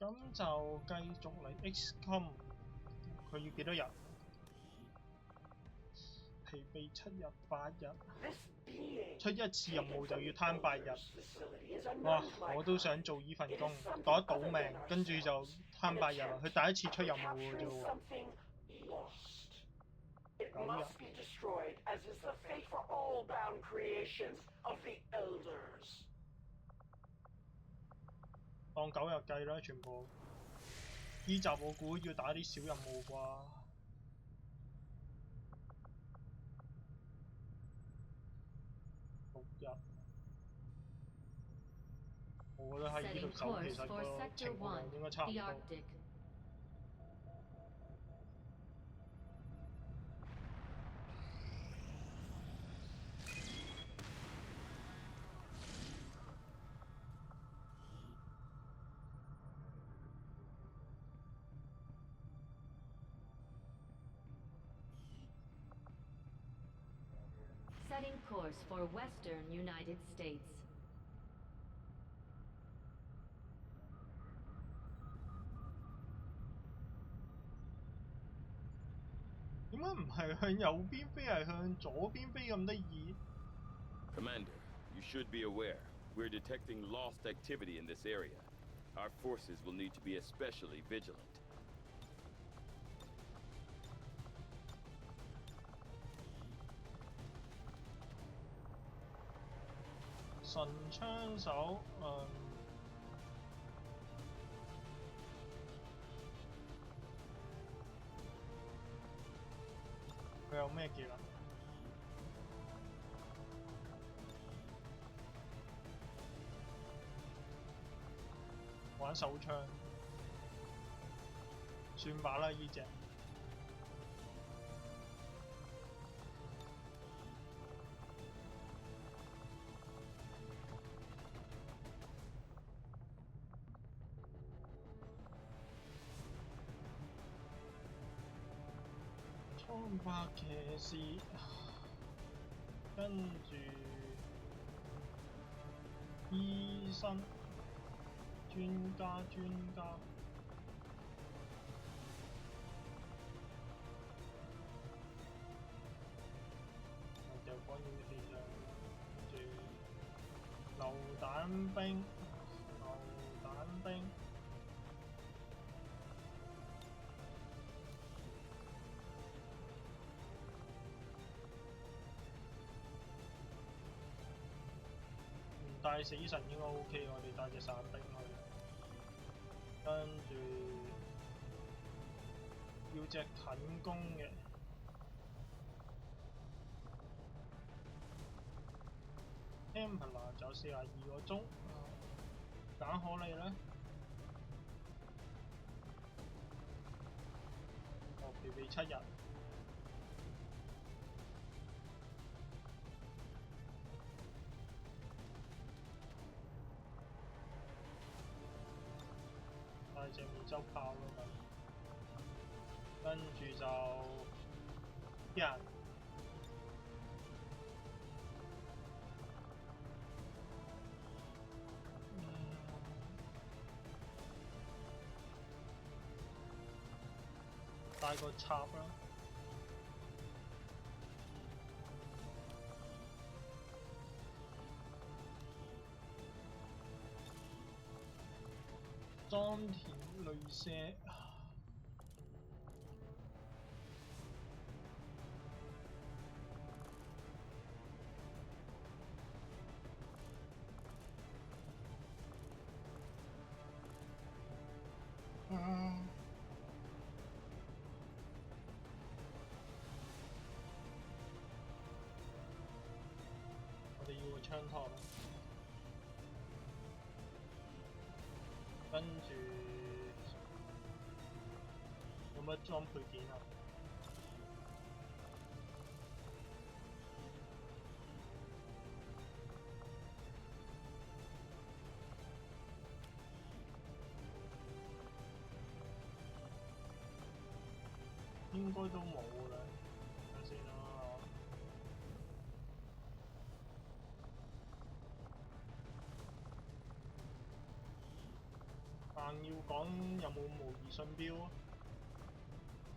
咁就繼續嚟 Xcom， 佢要幾多日？疲憊7日8日，出一次任務就要攤8日。哇！我都想做依份工，賭命，跟住就攤8日啦。佢第一次出任務嘅啫喎。9日。當9日計啦，全部。呢集我估要打啲小任務啩。6日。我覺得喺呢度走其實個情況應該差唔多。Setting course for Western United States. 點解唔係向右邊飛，係向左邊飛咁得意 ？Commander, you should be aware. We're detecting lost activity in this area. Our forces will need to be especially vigilant. 神槍手，佢有咩技能？玩手槍，算吧啦，呢隻。蒼白騎士，跟住醫生、專家，就講要氣象，跟住榴彈兵。帶死神應該 OK， 我哋帶隻散兵去，跟住要隻近攻嘅 Templar 就42個鐘，揀可利呢？疲憊7日。帶隻面周炮咯咁，跟住就人，帶個插啦。裝填雷射，我哋要個槍托啦。跟住有乜裝配件啊？應該都冇啦，睇先啦。硬要講有冇模擬信標啊？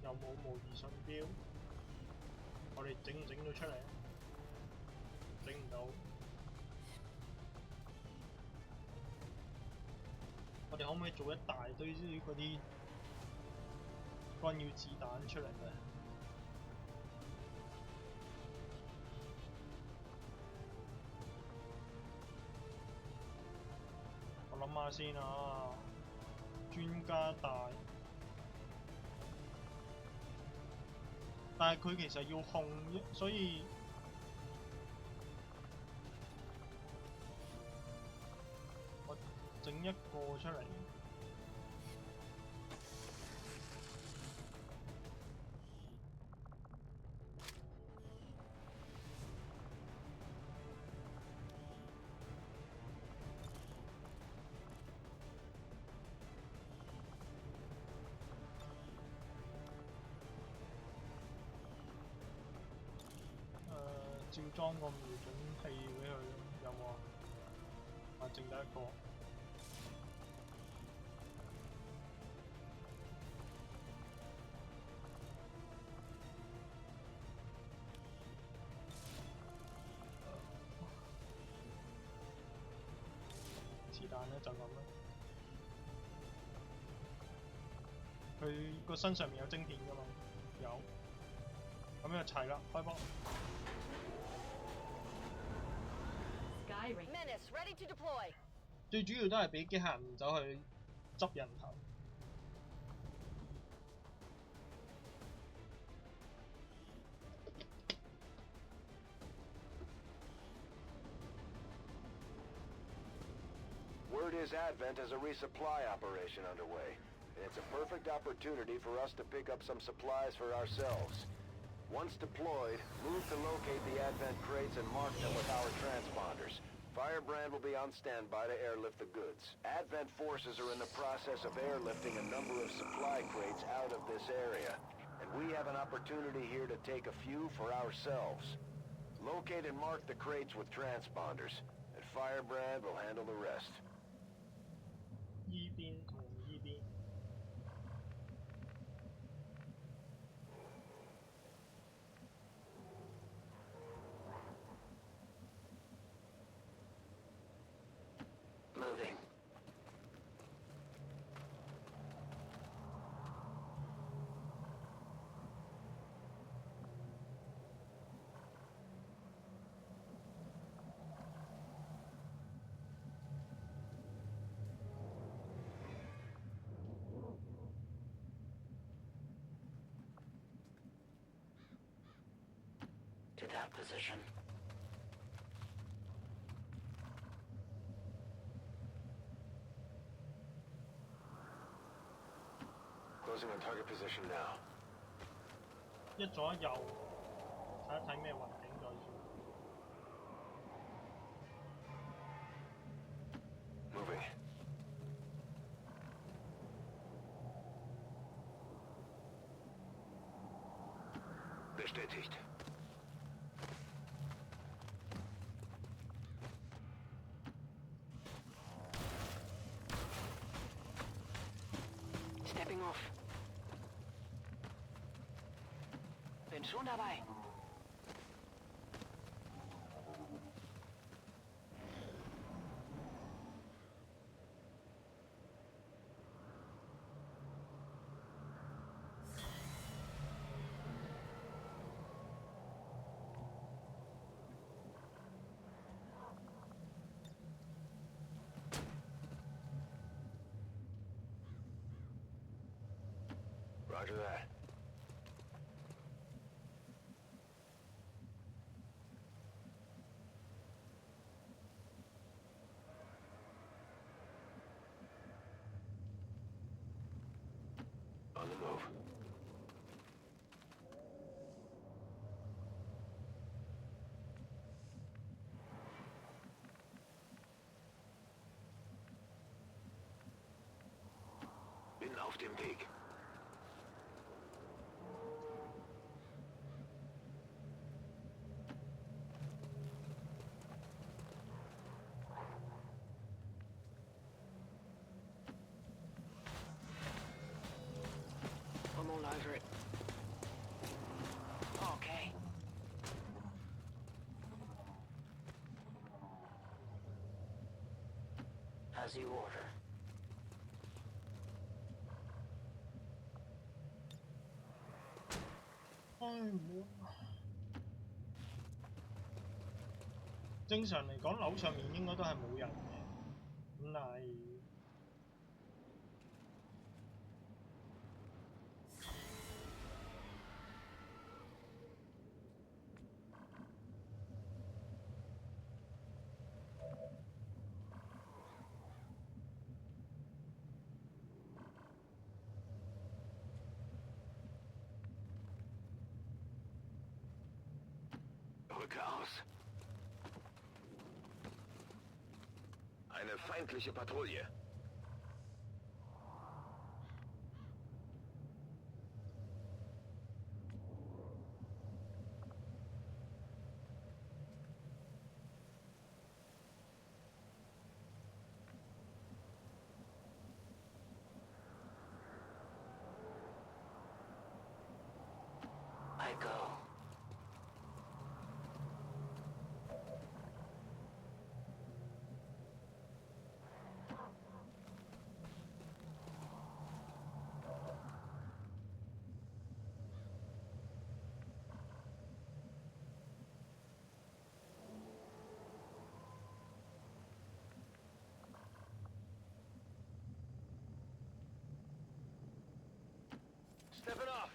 有冇模擬信標？我哋整唔整到出嚟？整唔到。我哋可唔可以做一大堆嗰啲干擾子彈出嚟咧？我諗下先啊，專家大，但係佢其實要控，所以我整一個出嚟。照裝個瞄準器俾佢，有冇啊？啊，剩得一個。是但啦，就咁啦。佢個身上面有晶片㗎嘛？有。咁就齊啦，開波。Menace ready to deploy. 最主要都係俾機械人走去執人頭。Word is Advent has a resupply operation underway. It's a perfect opportunity for us to pick up some supplies for ourselves. Once deployed, move to locate the Advent crates and mark them with our transponders. Firebrand will be on standby to airlift the goods. Advent forces are in the process of airlifting a number of supply crates out of this area, and we have an opportunity here to take a few for ourselves. Locate and mark the crates with transponders, and Firebrand will handle the rest. 依邊同依邊。Moving. To that position. Closing on target position now. 一左一右，睇一睇咩環境再算。Moving. Bestätigt. Stepping off. Bin schon dabei. Roger that. On the move. Bin auf dem Weg. As you order. 正常嚟講，樓上面應該都係冇人嘅，咁但係Rückaus. Eine feindliche Patrouille. I go. Stepping off.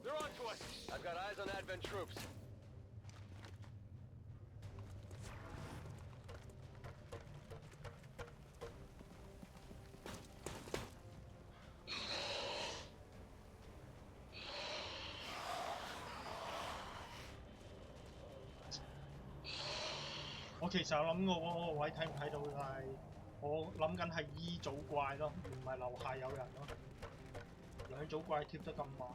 They're on to us. I've got eyes on Advent troops. I 我其實有諗過嗰個位睇唔睇到，但係我諗緊係 E 組怪咯，唔係樓下有人咯。兩組怪貼得咁埋。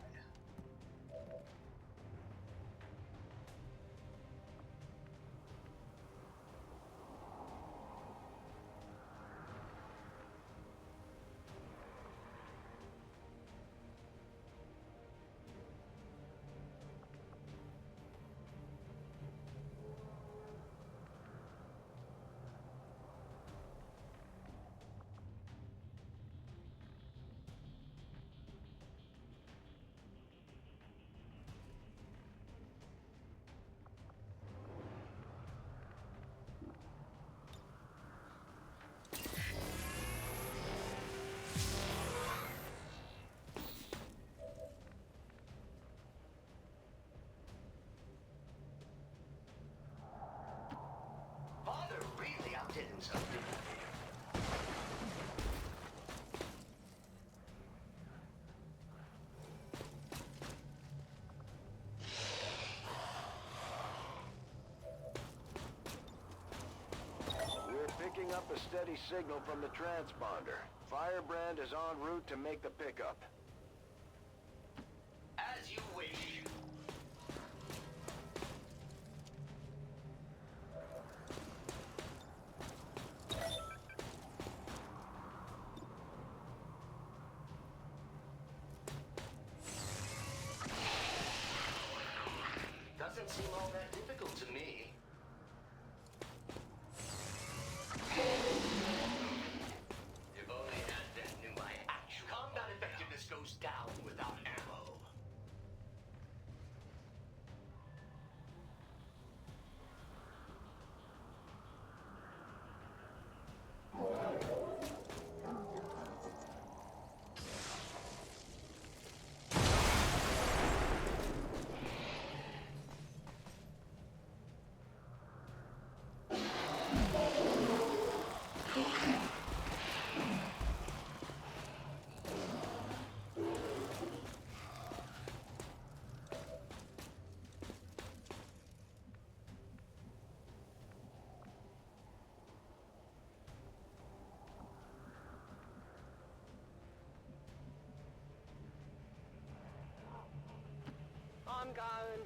Picking up a steady signal from the transponder. Firebrand is en route to make the pickup. As you wish. Doesn't seem all that difficult to me. If only Advent knew my actual combat effectiveness goes down without ammo. I'm going.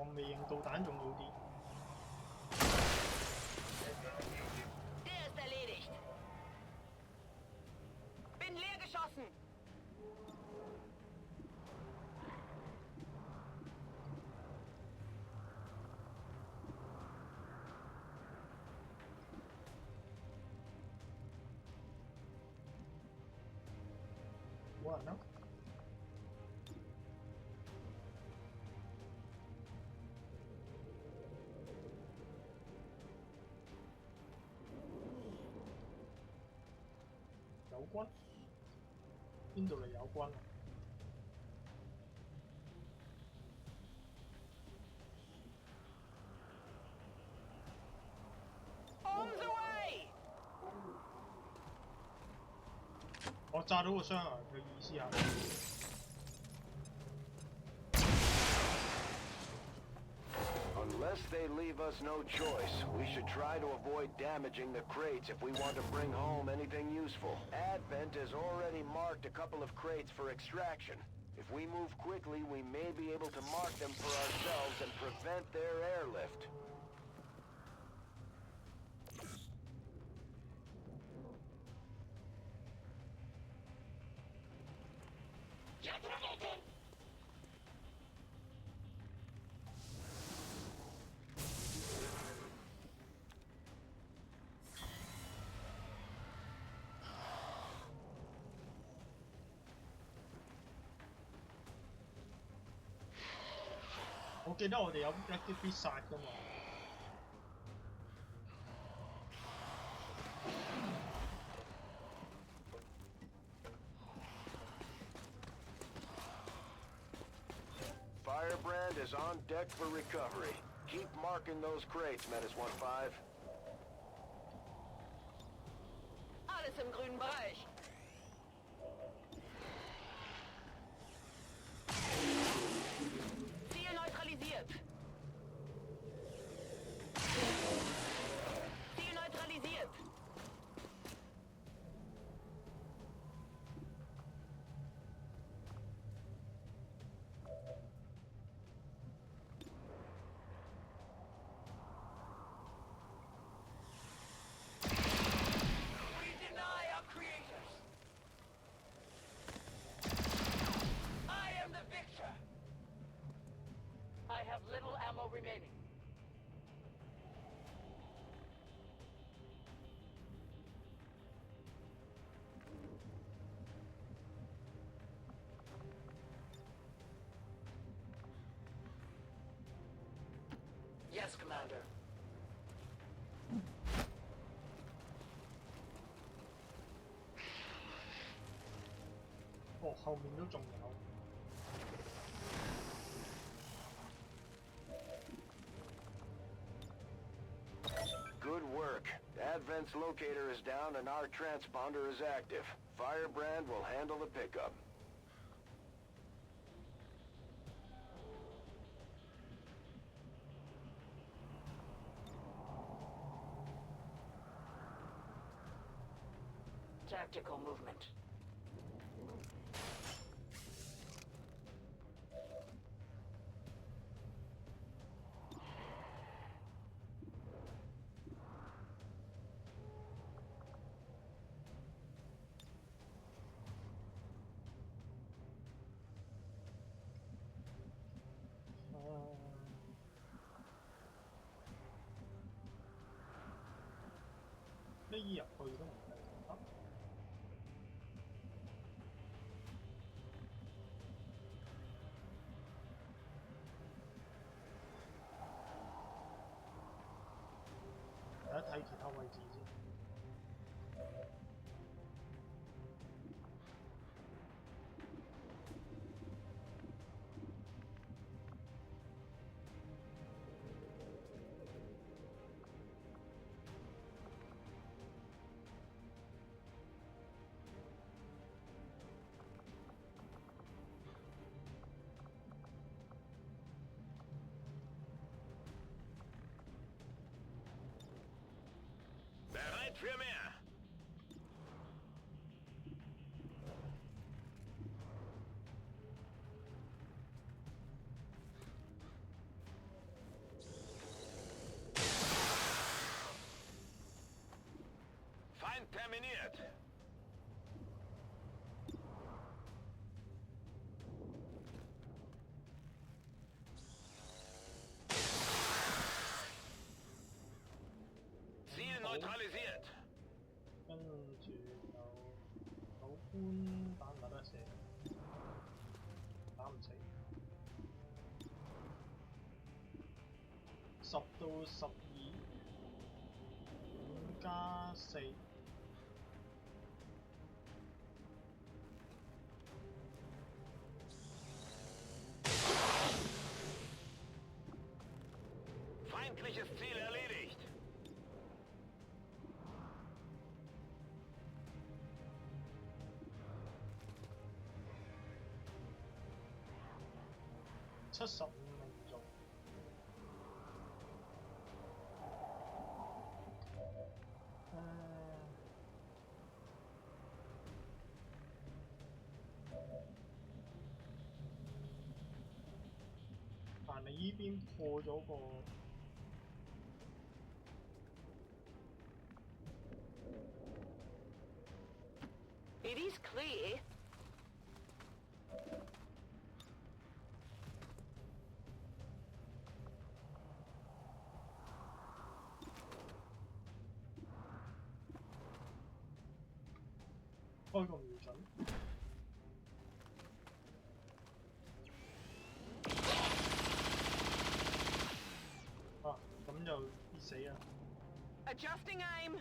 防微型導彈重要啲。Der ist erledigt. Bin leer geschossen.冇人啦。友軍？邊度嚟友軍啊？ On the way. 我炸到個箱啊！佢意思係。 Unless they leave us no choice, we should try to avoid damaging the crates if we want to bring home anything useful. Advent has already marked a couple of crates for extraction. If we move quickly, we may be able to mark them for ourselves and prevent their airlift.我記得我哋有一啲必殺㗎嘛。 Firebrand is on deck for recovery. Keep marking those crates, Menace 1-5. Alles im grünen Bereich. Ziel neutralisiert. Ziel neutralisiert. We deny our creators. I am the victor. I have little ammo remaining. Yes, Commander. 哦，後面都仲有。 Good work. Advent's locator is down and our transponder is active. Firebrand will handle the pickup. Tactical movement.呢入去都唔係得。大家睇其他位置先。Bereit für mehr! Feind terminiert. Ziel neutralisiert. 跟住就老官打唔打得死？打唔死。10到12，5加4。Feindliches Ziel erledigt.75命中。但你依邊破咗個。It is clear. 開個瞄準。啊，咁就必死啦。Adjusting aim.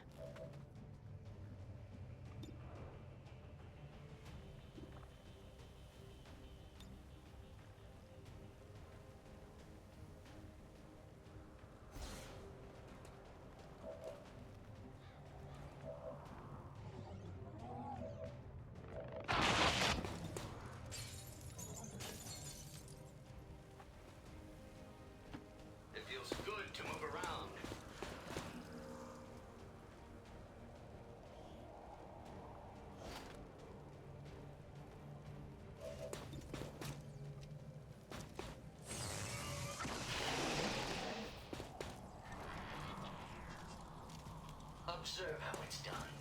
Observe how it's done.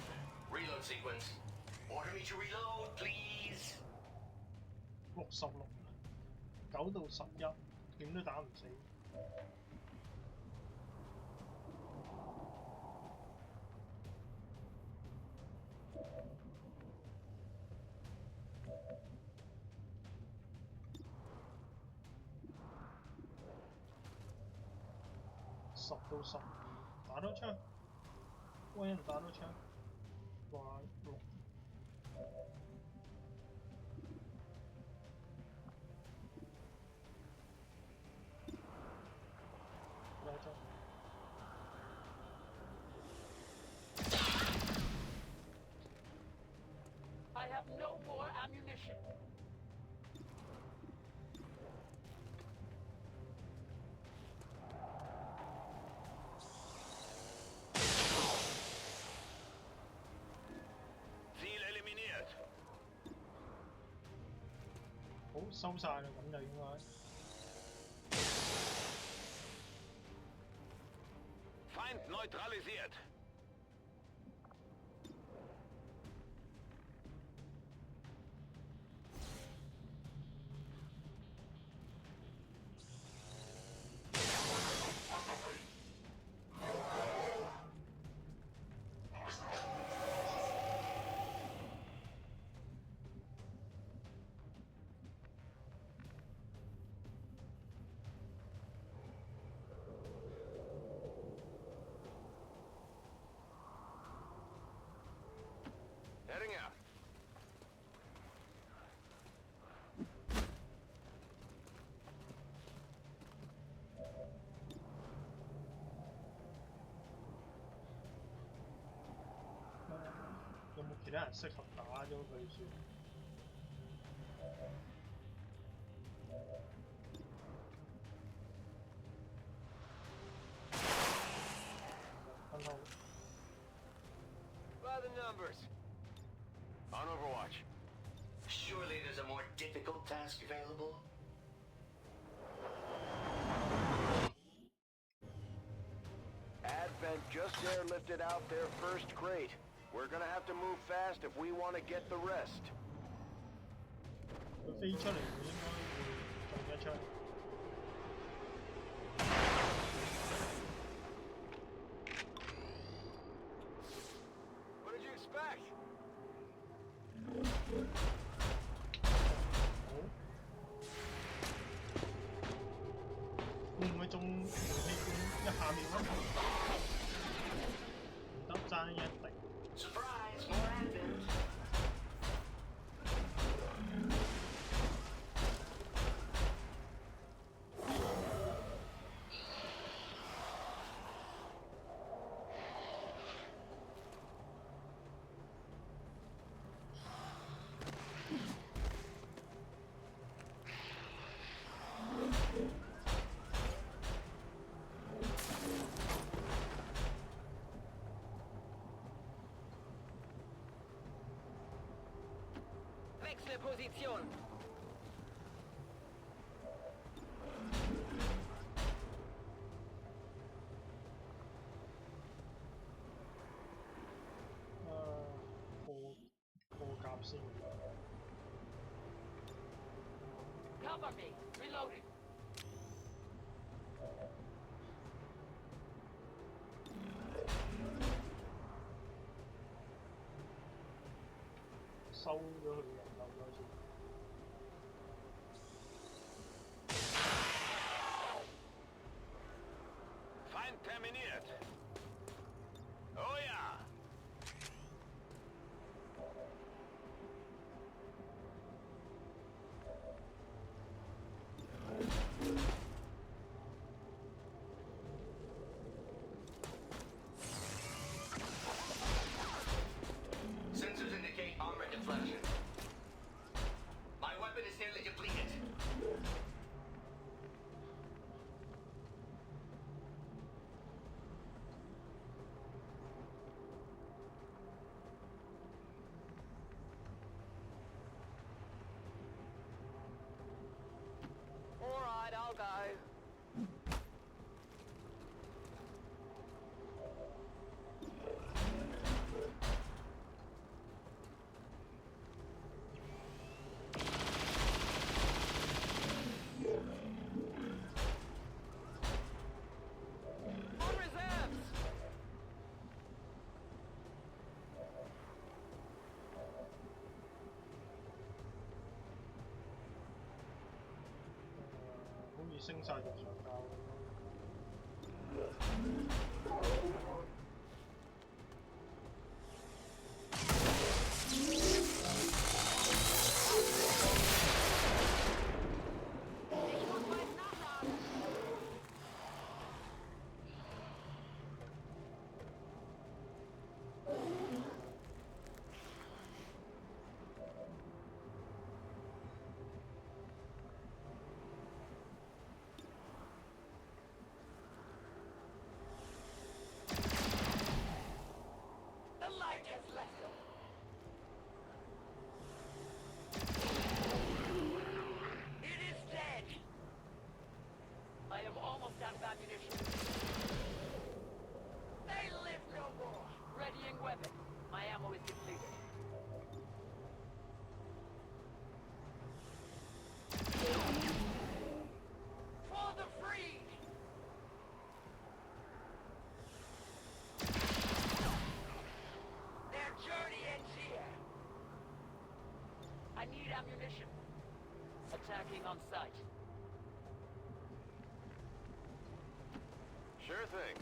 Reload sequence. Order me to reload, please. 66 9到11，點都打唔死。10到12，打多槍。揾人打多槍，話6。有槍。I have no more ammunition. Ziel eliminiert. 好，收晒啦，咁就應該。Feind neutralisiert. Heading out. Ờ, 有冇其他人適合打咗佢算？分好。By the numbers. On Overwatch. Surely there's a more difficult task available? Advent just airlifted out their first crate. We're gonna have to move fast if we want to get the rest. 佢飛出嚟，佢應該會中一槍。What did you expect? 會唔會中煤氣罐一下秒咧？唔得，爭一滴。Surprise! More advent. Wechsle Position. Cap 先。Cover me. Reloading. 收咗佢人流咗先。Feind terminiert. Oh ja. Sensors indicate armor deflection. My weapon is nearly depleted. All right, I'll go. On reserves. 好似升晒入上交。The light has lessened. It is dead. I am almost out of ammunition. They live no more. Readying weapon. My ammo is depleted. For the freed. Their journey ends here. I need ammunition. Attacking on sight. Sure thing.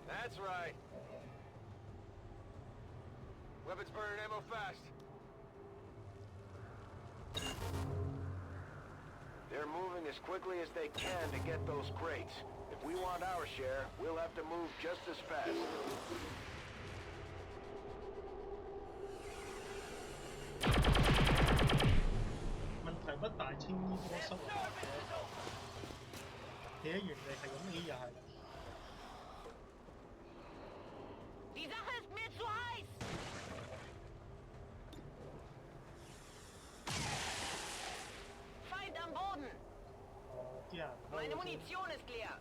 That's right. Weapons burning ammo fast. They're moving as quickly as they can to get those crates. If we want our share, we'll have to move just as fast. 問題不大，青衣多濕。企喺原地係咁 A 又係。Die Sache ist mir zu heiß! Feind am Boden! 哦，啲人 Meine Munition ist leer!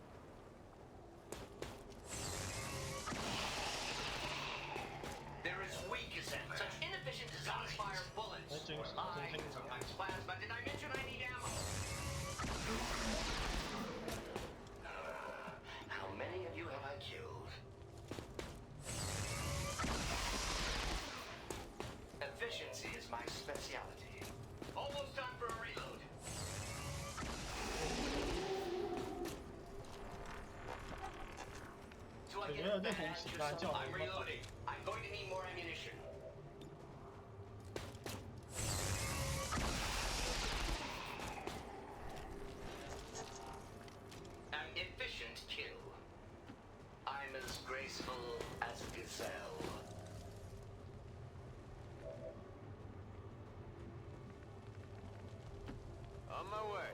There is weak assent. Such inefficient designs fire bullets. Lie, sometimes plasma. Did I mention I need ammo? How many of you have I killed? Efficiency is my specialty. Almost time for a reload. So I get back. I'm reloading. I'm going to need more ammunition. An efficient kill. I'm as graceful as a gazelle. On my way.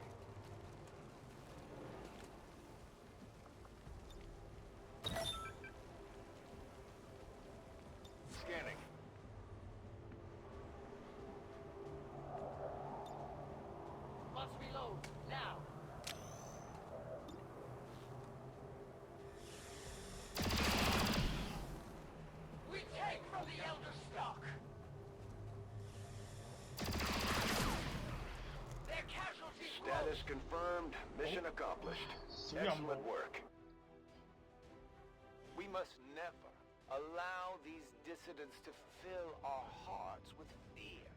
Scanning. Let's reload, now! We take from the Elder stock! Their casualties Status confirmed. Mission accomplished. Excellent work. We must never allow these dissidents to fill our hearts with fear.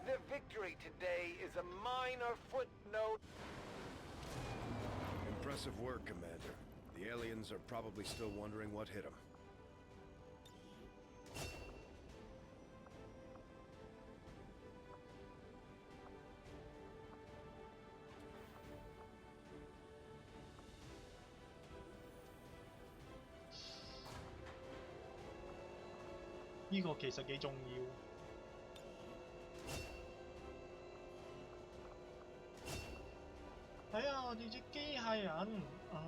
Their victory today is a minor footnote. Impressive work, Commander. The aliens are probably still wondering what hit them.呢個其實幾重要。睇下我哋隻機械人啊！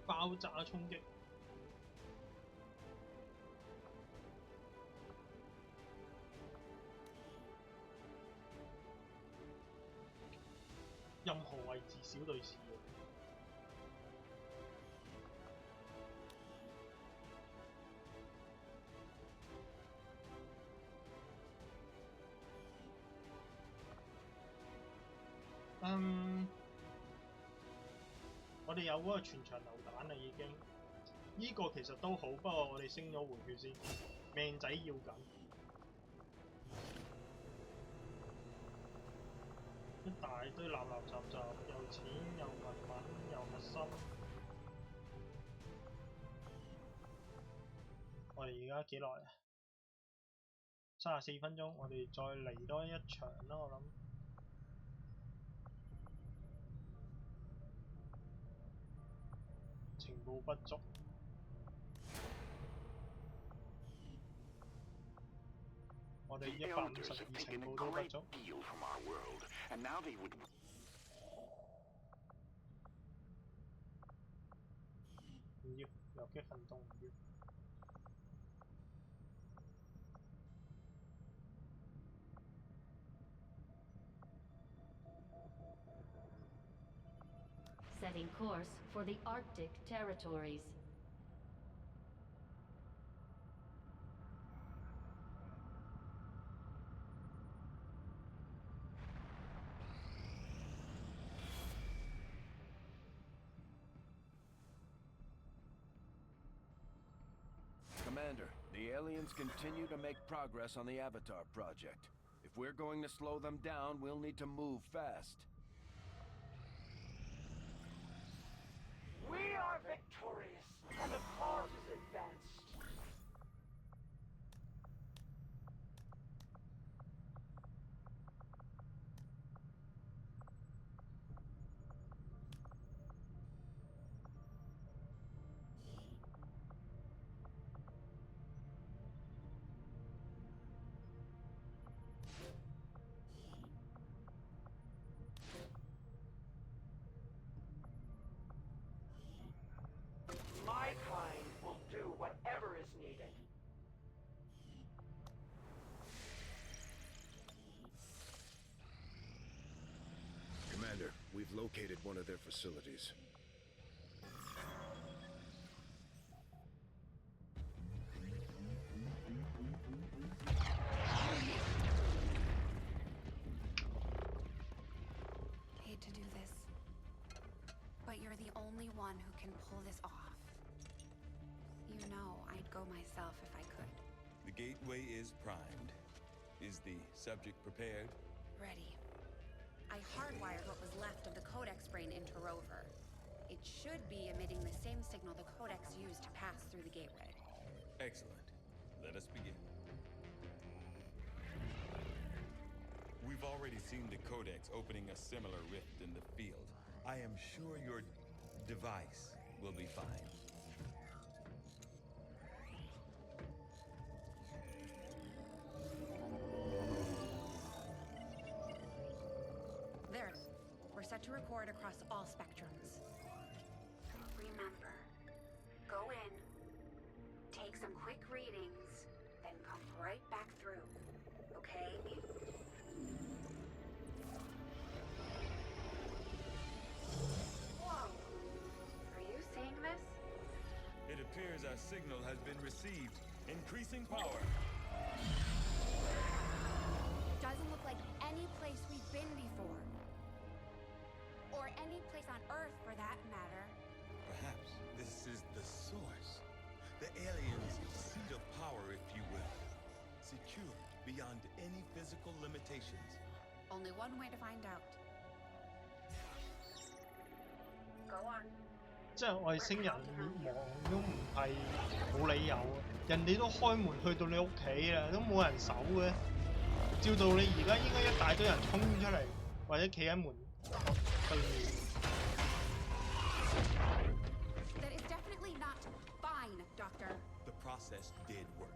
爆炸衝擊。任何位置小隊士。我哋有嗰個全場榴彈啦已經，呢個其實都好，不過我哋升咗回血先，命仔要緊。一大堆垃垃雜雜，又錢又物品又核心。我哋而家幾耐啊？34分鐘，我哋再嚟多一場啦，我諗。情報不足。我哋152情報都不足。唔要，遊擊行動唔要。Setting course for the Arctic territories. Commander, the aliens continue to make progress on the Avatar project. If we're going to slow them down, we'll need to move fast. We are victorious, and the cause is advanced. located one of their facilities. Hate to do this, but you're the only one who can pull this off. You know I'd go myself if I could. The gateway is primed. Is the subject prepared? Ready. I hardwired what was left of the Codex brain into Rover. It should be emitting the same signal the Codex used to pass through the gateway. Excellent. Let us begin. We've already seen the Codex opening a similar rift in the field. I am sure your device will be fine. There. We're set to record across all spectrums. Remember, go in, take some quick readings, then come right back through. Okay? Whoa. Are you seeing this? It appears our signal has been received. Increasing power. Doesn't look like any place we've been before. Or any place on Earth, for that matter. Perhaps this is the source. The aliens' seat of power, if you will. Secure beyond any physical limitations. Only one way to find out. Go on. 即係外星人滅亡都唔係冇理由啊！人哋都開門去到你屋企啦，都冇人守嘅。照道理而家應該一大堆人衝出嚟，或者企喺門對面。That is definitely not fine, Doctor. The process did work.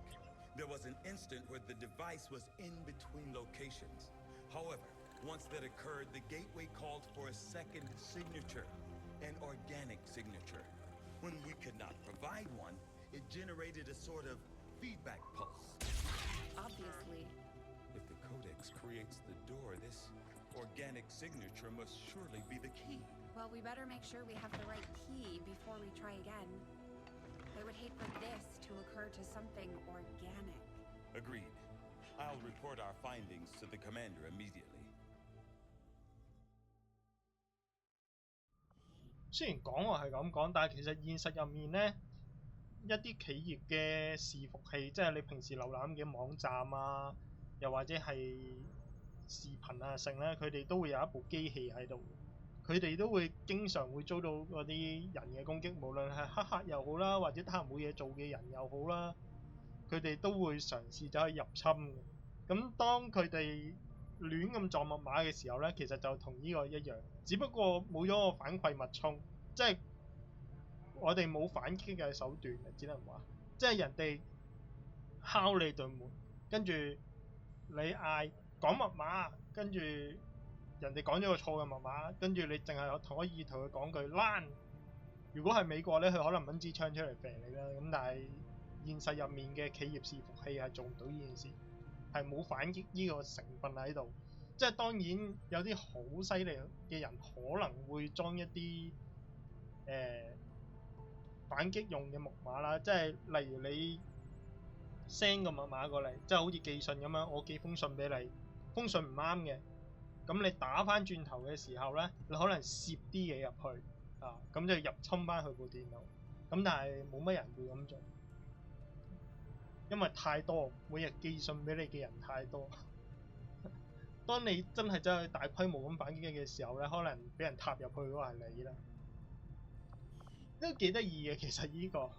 There was an instant where the device was in between locations. However, once that occurred, the gateway called for a second signature, an organic signature. When we could not provide one, it generated a sort of feedback pulse. Obviously. If the Codex creates the door, this organic signature must surely be the key. Well, we better make sure we have the right key before we try again. I would hate for this to occur to something organic. Agreed. I'll report our findings to the commander immediately. 雖然講話係咁講，但係其實現實入面呢，一啲企業嘅伺服器，即係你平時瀏覽嘅網站啊，又或者係視頻啊剩咧，佢哋都會有一部機器喺度，佢哋都會經常會遭到嗰啲人嘅攻擊，無論係黑客又好啦，或者得閒冇嘢做嘅人又好啦，佢哋都會嘗試走去入侵嘅。咁當佢哋亂咁撞密碼嘅時候咧，其實就同呢個一樣，只不過冇咗個反饋脈衝，即係我哋冇反擊嘅手段嘅，只能話，即係人哋敲你對門，跟住你嗌講密碼，跟住人哋講咗個錯嘅密碼，跟住你淨係可以同佢講句爛。如果係美國咧，佢可能掹支槍出嚟射你啦，咁但係現實入面嘅企業伺服器係做唔到呢件事。係冇反擊呢個成分喺度，即係當然有啲好犀利嘅人可能會裝一啲反擊用嘅木馬啦，即係例如你 send 個密碼過嚟，即係好似寄信咁樣，我寄封信俾你，封信唔啱嘅，咁你打翻轉頭嘅時候咧，你可能攝啲嘢入去啊，咁就入侵翻佢部電腦，咁但係冇乜人會咁做。因為太多，每日寄信俾你嘅人太多。當你真係走去大規模咁反擊嘅時候咧，可能俾人踏入去嗰個係你啦。都幾得意嘅，其實呢個。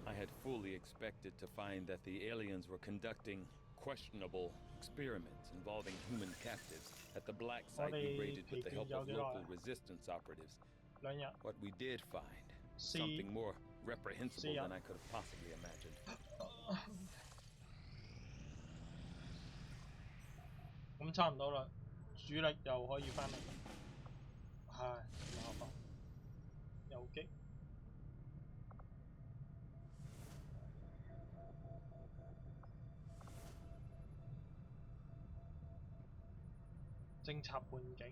I had fully expected to find that the aliens were conducting questionable experiments involving human captives at the black site we raided with the help of local resistance operatives. What we did find, something more reprehensible than I could have possibly imagined. 咁差唔多啦，主力又可以翻嚟。唉，麻煩，遊擊。偵察半徑。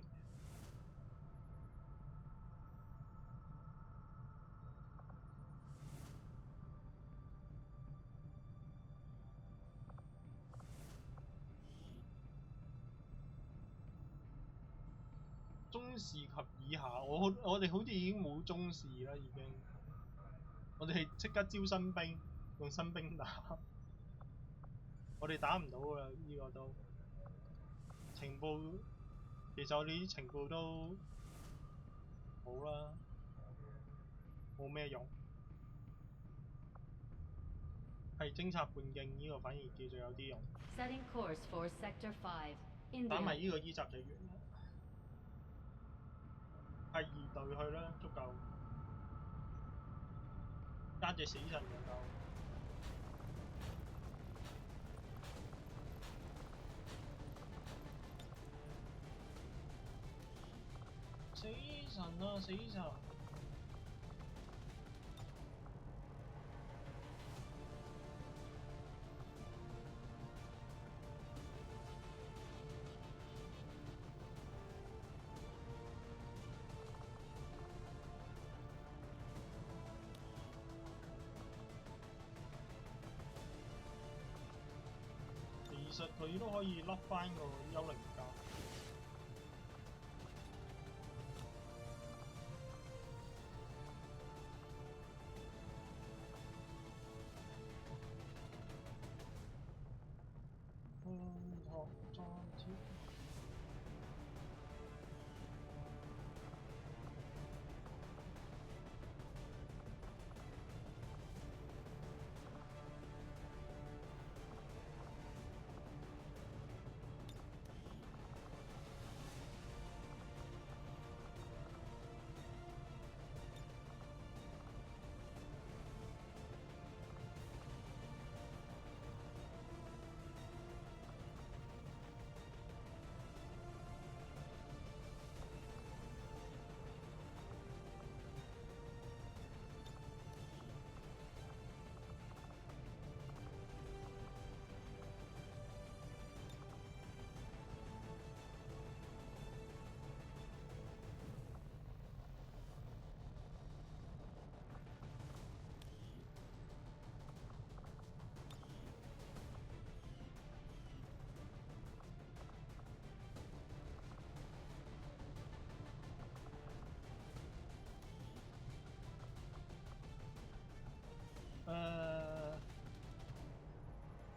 中士及以下，我哋好似已經冇中士啦，已經。我哋即刻招新兵，用新兵打。我哋打唔到㗎啦，呢個都。情報，其實我哋啲情報都好啦，冇咩用。係偵察半徑呢個反而叫做有啲用。Setting course for Sector 5, India. 打埋呢個依集就完啦。係2隊去啦，足夠。加隻死神就夠。死神啊！死神！其實佢都可以甩翻個幽靈甲。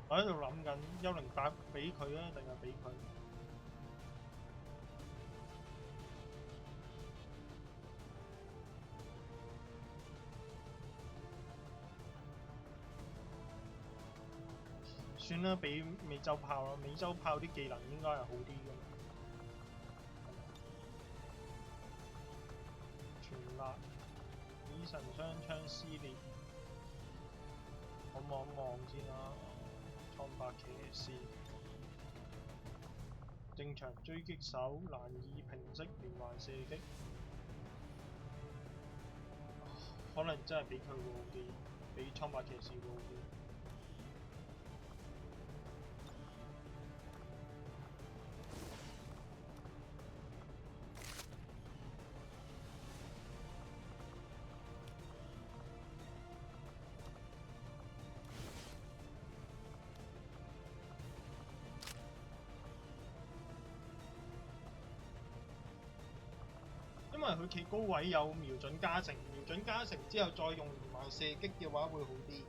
我喺度諗緊幽靈甲俾佢啊，定係俾佢？算啦，俾美洲炮啦，美洲炮啲技能應該係好啲㗎嘛。全辣，以神雙槍撕裂，我望一望先啦。蒼白騎士，正常狙擊手難以平息連環射擊，可能真係俾佢會好啲，俾蒼白騎士會好啲。因為佢企高位有瞄準加成，瞄準加成之後再用連環射擊嘅話會好啲。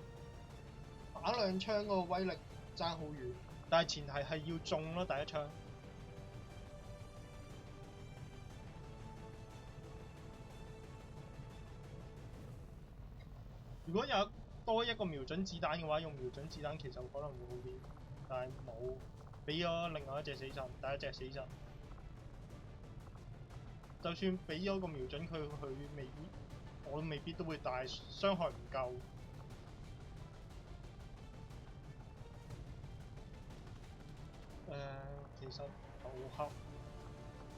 打兩槍嗰個威力爭好遠，但係前提係要中咯第一槍。如果有多一個瞄準子彈嘅話，用瞄準子彈其實可能會好啲，但係冇，俾咗另外一隻死神，第一隻死神。就算俾咗個瞄準佢，我未必都會大，傷害唔夠。其實頭殼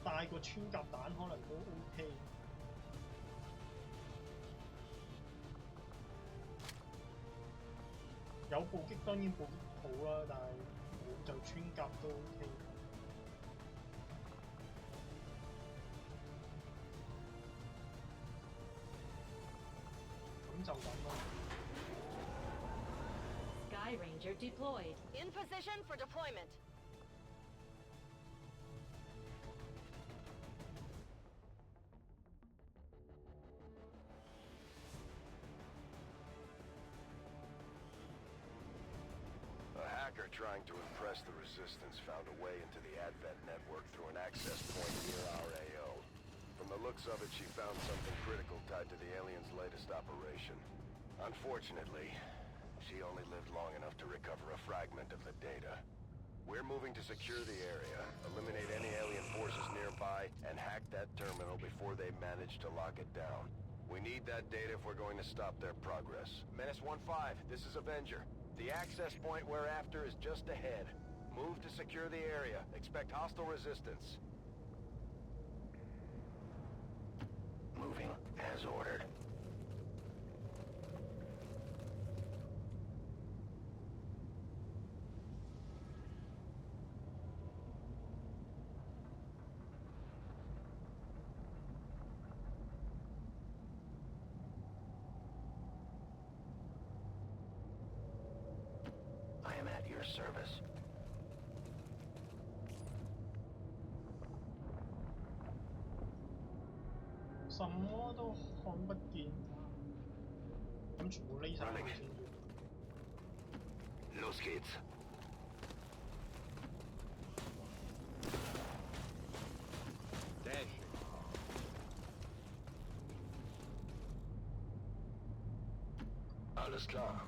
帶個穿甲彈可能都 OK。有暴擊當然暴擊好啦，但係冇就穿甲都 OK。受緊咯。Sky Ranger deployed. In position for deployment. A hacker trying to impress the Resistance found a way into the Advent network through an access point near our AO. From the looks of it, she found something critical tied to the aliens' latest operation. Unfortunately, she only lived long enough to recover a fragment of the data. We're moving to secure the area, eliminate any alien forces nearby, and hack that terminal before they manage to lock it down. We need that data if we're going to stop their progress. Menace 1-5, this is Avenger. The access point we're after is just ahead. Move to secure the area. Expect hostile resistance. Moving as ordered. I am at your service. 什麼都看不見，咁全部匿晒佢先要。 Los geht's. Dash. Alles klar.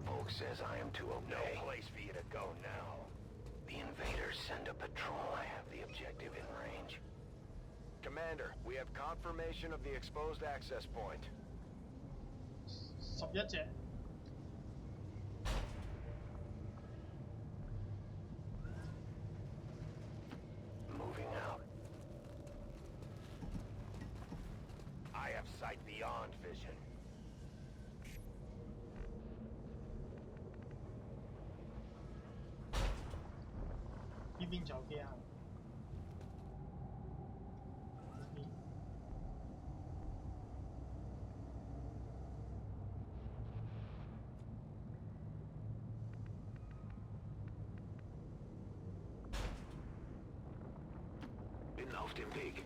Volk says I am to obey. No place for you to go now. The invaders send a patrol. I have the objective in range. Commander, we have confirmation of the exposed access point. 11隻。 Moving out. I have sight beyond vision. 呢邊就有機械。呢邊 Bin auf dem Weg.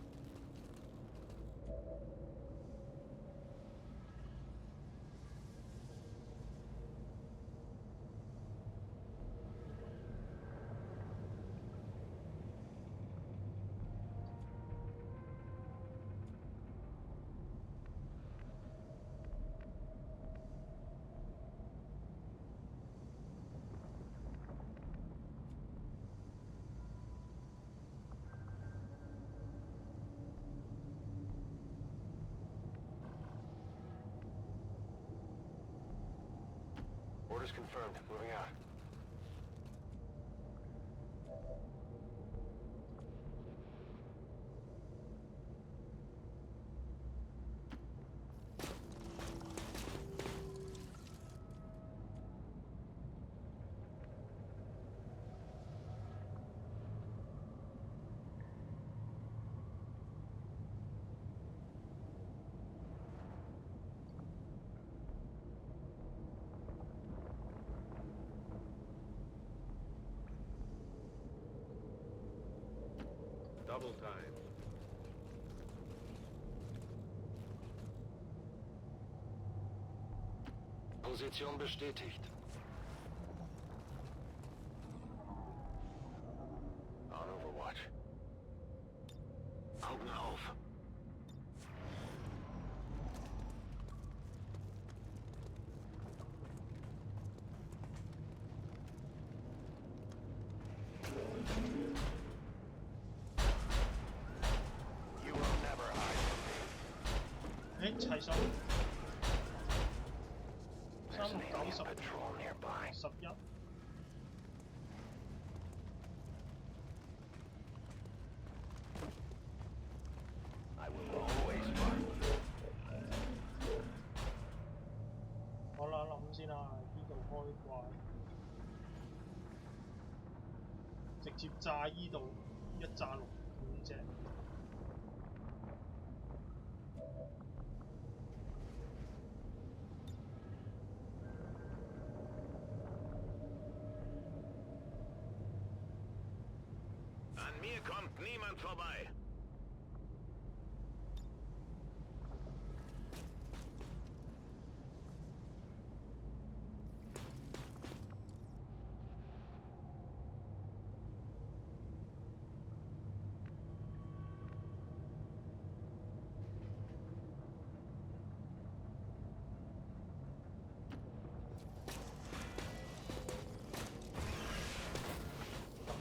Orders confirmed. Moving out. Double time. Position bestätigt. On Overwatch. Augen auf. You will never hide from me. 誒齊數。 There's an alien patrol nearby. 11。 Moving 接炸依度一炸6、5隻。An mir kommt niemand vorbei.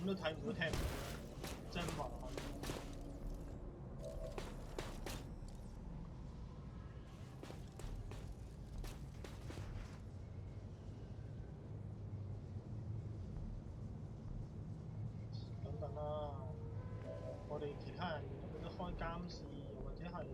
都睇唔到聽唔到，真麻煩。等等啦，我哋其他人有冇得開監視，又或者係？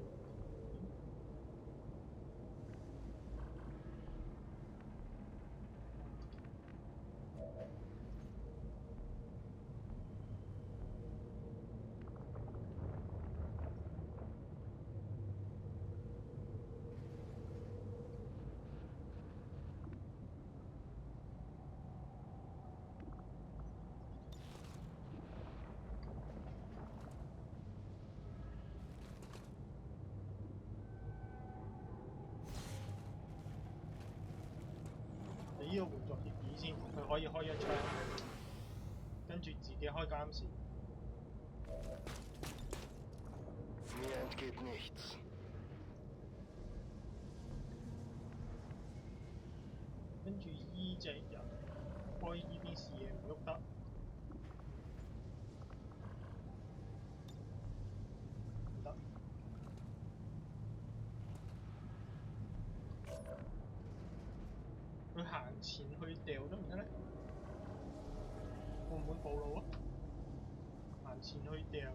呢個援助協議先，佢可以開一槍，跟住自己開監視。Mir entgeht nichts. 跟住依隻人開依邊視野唔喐得。唔得。佢行前去掉得唔得咧？會唔會暴露啊？行前去掉，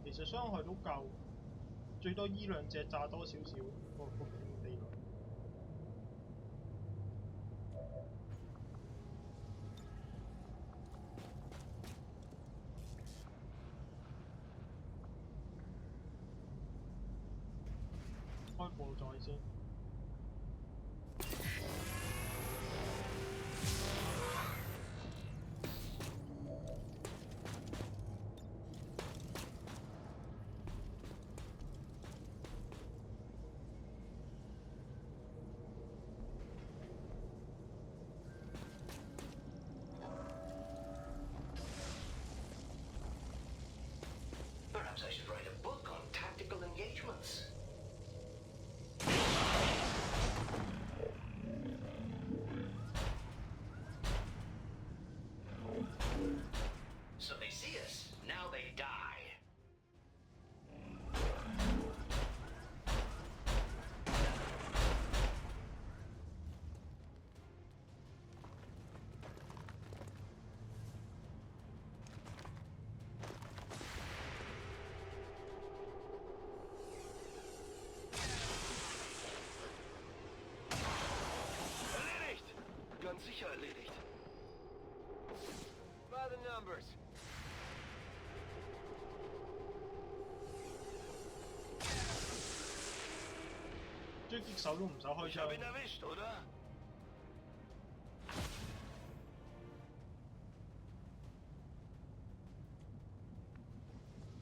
其實傷害都夠，最多依兩隻炸多少少個地雷。開步再先。Perhaps I should write a book on tactical engagements. So they see us, now they die. Ganz sicher erledigt. By the numbers.狙擊手都唔使開槍。Ich hab ihn erwischt, oder?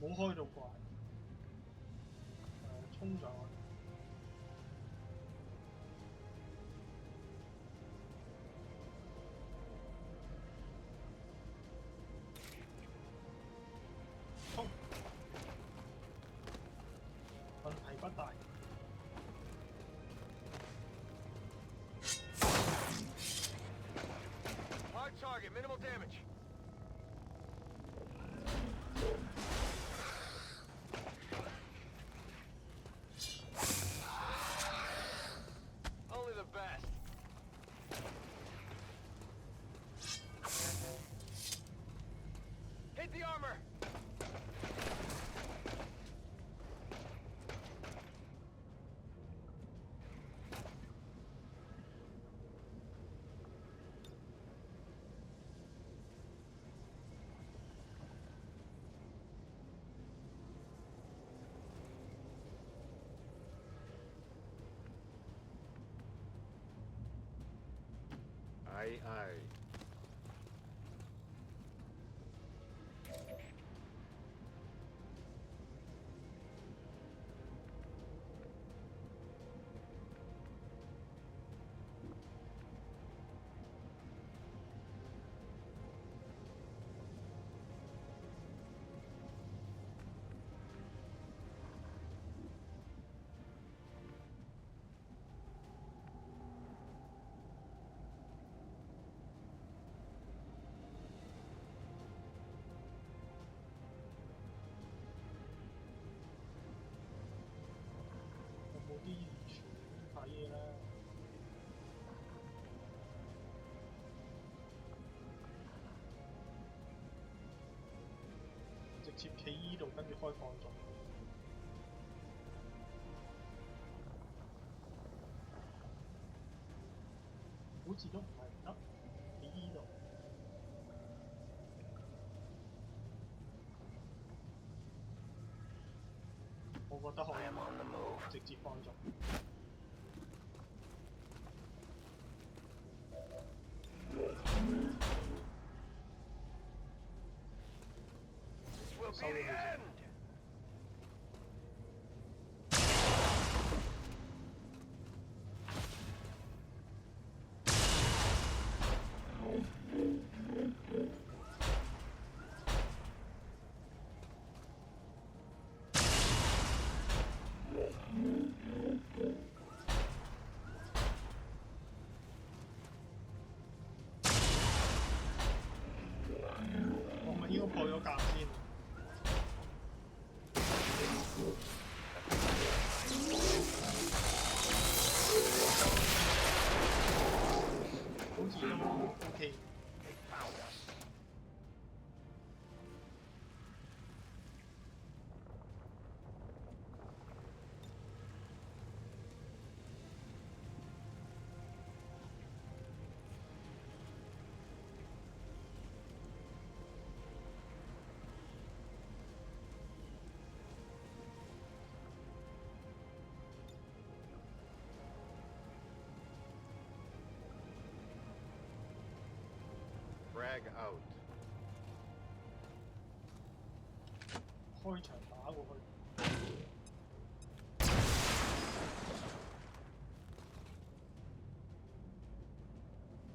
冇開到怪，衝上去。衝！問題不大。Hard target, minimal damage. Only the best. Hit the armor. Aye, aye. 啲全睇嘢啦。直接企依度，跟住開放咗。好似都唔係唔得，企依度。我覺得可以直接放咗。收咗佢先。我咪應該破咗格先。好似都 OK。Frag out. 開場打過去。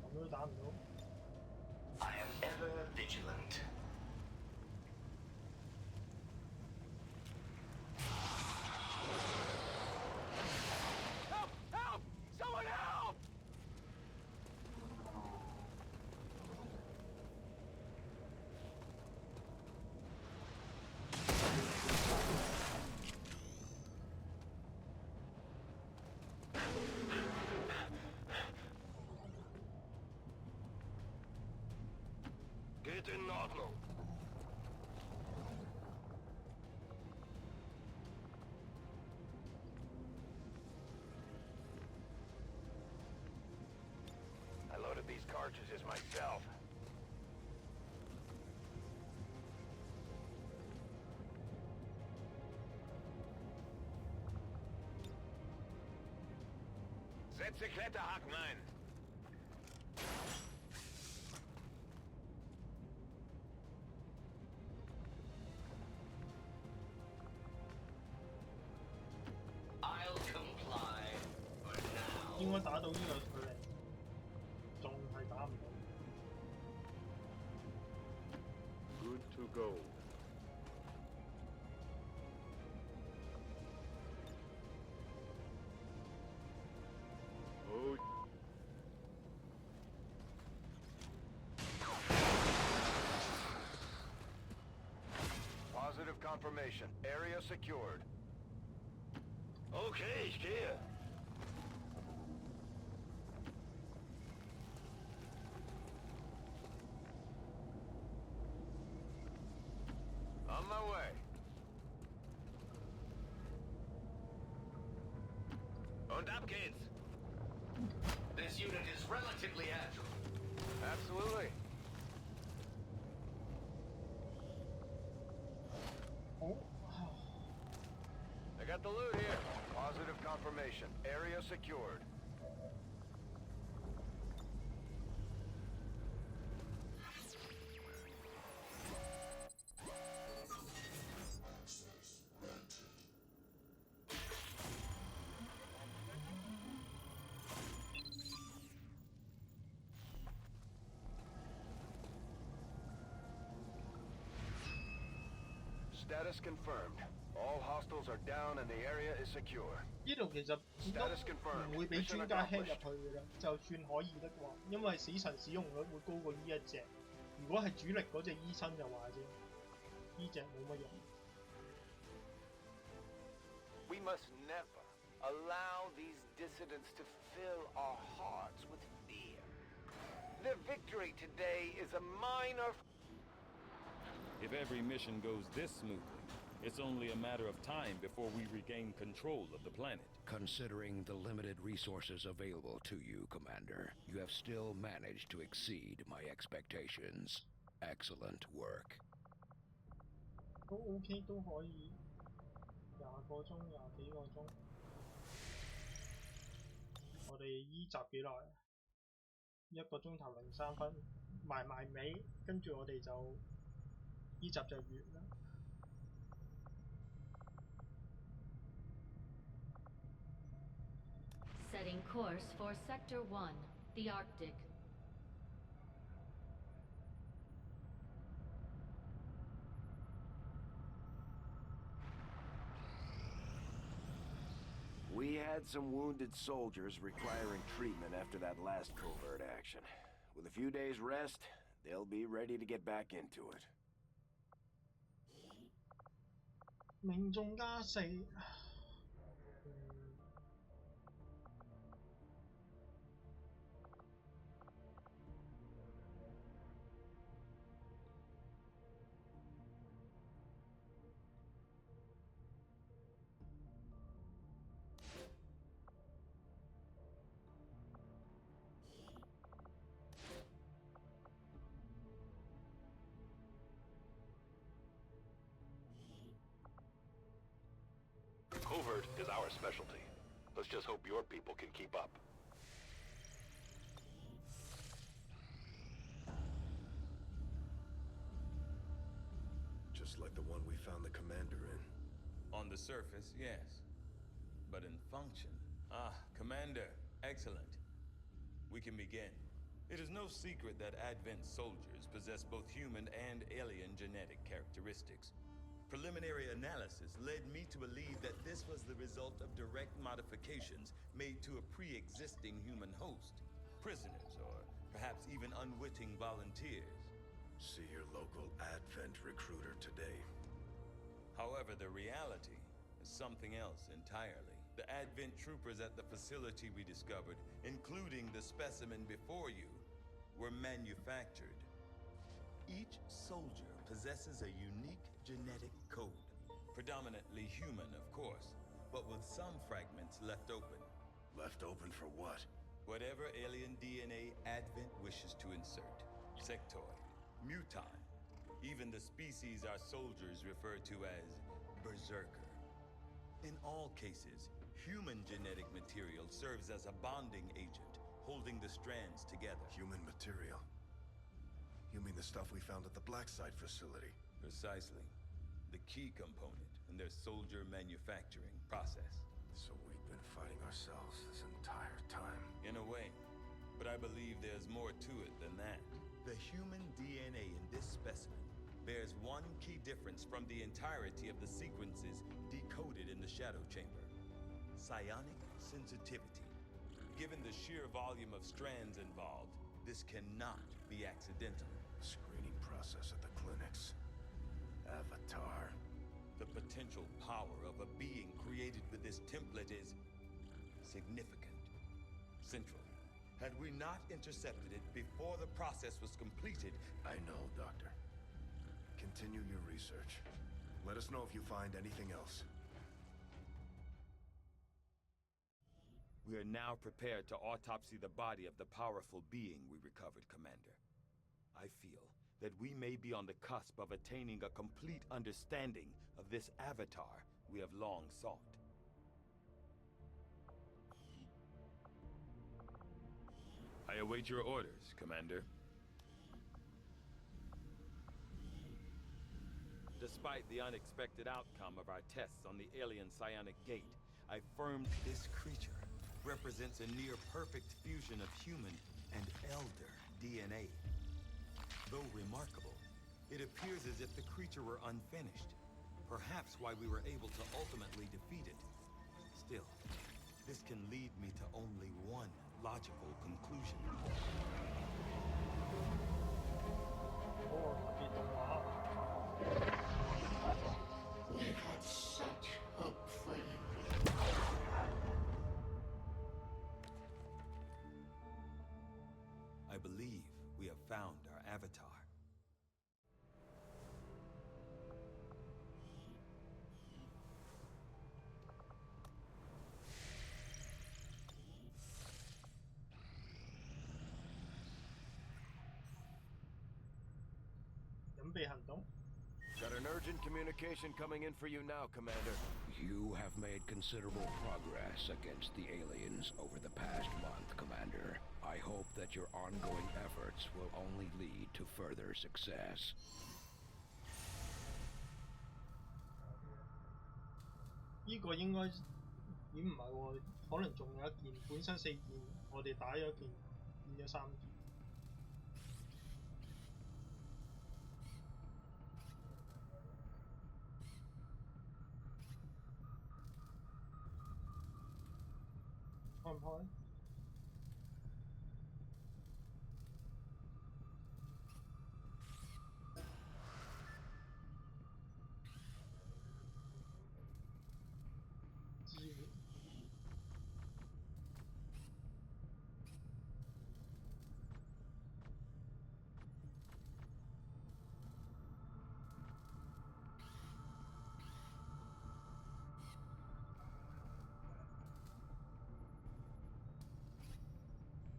咁都打唔到。I am ever vigilant. Help! Help! Someone help! Geht in Ordnung. I loaded these cartridges myself. Setze Kletterhaken ein. I'll comply for now. 應該打到呢個距離，仲係打唔到。Good to go. Oh. Positive confirmation. Area secured. Okay, ich gehe. On my way. Und ab geht's. This unit is relatively agile. Absolutely. I got the loot here. Positive confirmation. Area secured. Status confirmed. All hostiles are down and the area is secure. 呢度其實都唔會俾專家 hack 入去嘅啦，就算可以的話，因為死神使用率會高過呢一隻。如果係主力嗰隻醫生就話啫，呢隻冇乜用。We must never allow these dissidents to fill our hearts with fear. Their victory today is a minor. If every mission goes this smoothly, it's only a matter of time before we regain control of the planet. Considering the limited resources available to you, Commander, you have still managed to exceed my expectations. Excellent work. 都 OK 都可以，20個鐘、20幾個鐘。我哋依集幾耐？1個鐘頭03分，埋尾，跟住我哋就依集就完啦。Setting course for Sector 1, the Arctic. We had some wounded soldiers requiring treatment after that last covert action. With a few days' rest, they'll be ready to get back into it. 命中加4。Covert is our specialty. Let's just hope your people can keep up. Just like the one we found the commander in. On the surface, yes. But in function... Commander, excellent. We can begin. It is no secret that Advent soldiers possess both human and alien genetic characteristics. Preliminary analysis led me to believe that this was the result of direct modifications made to a pre-existing human host. Prisoners, or perhaps even unwitting volunteers. See your local Advent recruiter today. However, the reality is something else entirely. The Advent troopers at the facility we discovered, including the specimen before you, were manufactured. Each soldier possesses a unique genetic code. Predominantly human, of course, but with some fragments left open. Left open for what? Whatever alien DNA Advent wishes to insert. Sectoid, mutant, even the species our soldiers refer to as berserker. In all cases, human genetic material serves as a bonding agent, holding the strands together. Human material? You mean the stuff we found at the Blackside facility? Precisely. The key component in their soldier manufacturing process. So we've been fighting ourselves this entire time. In a way. But I believe there's more to it than that. The human DNA in this specimen bears one key difference from the entirety of the sequences decoded in the Shadow Chamber. Psionic sensitivity. Given the sheer volume of strands involved, this cannot be accidental. Screening process at the clinics. Avatar. The potential power of a being created with this template is significant. Central. Had we not intercepted it before the process was completed... I know, Doctor. Continue your research. Let us know if you find anything else. We are now prepared to autopsy the body of the powerful being we recovered, Commander. I feel that we may be on the cusp of attaining a complete understanding of this avatar we have long sought. I await your orders, Commander. Despite the unexpected outcome of our tests on the alien psionic gate, I affirmed this creature represents a near-perfect fusion of human and elder DNA. Though remarkable, it appears as if the creature were unfinished. Perhaps why we were able to ultimately defeat it. Still, this can lead me to only one logical conclusion. We had such hope for you. I believe we have found our avatar. Got an urgent communication coming in for you now, Commander. You have made considerable progress against the aliens over the past month, Commander. I hope that your ongoing efforts will only lead to further success. 呢個應該咦唔係喎，可能仲有一件，本身4件，我哋打咗一件，變咗3件。開唔開？支援。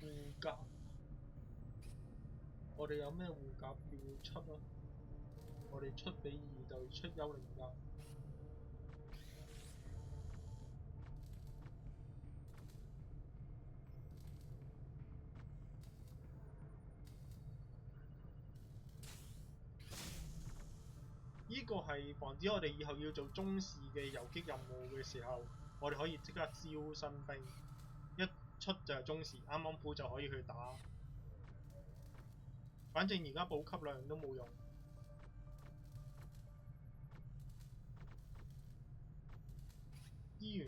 護甲，我哋有咩護甲要出啊？我哋出比2就出幽靈甲。呢個係防止我哋以後要做中士嘅游擊任務嘅時候，我哋可以即刻招新兵，一出就係中士，啱啱好就可以去打。反正而家補給量都冇用。醫源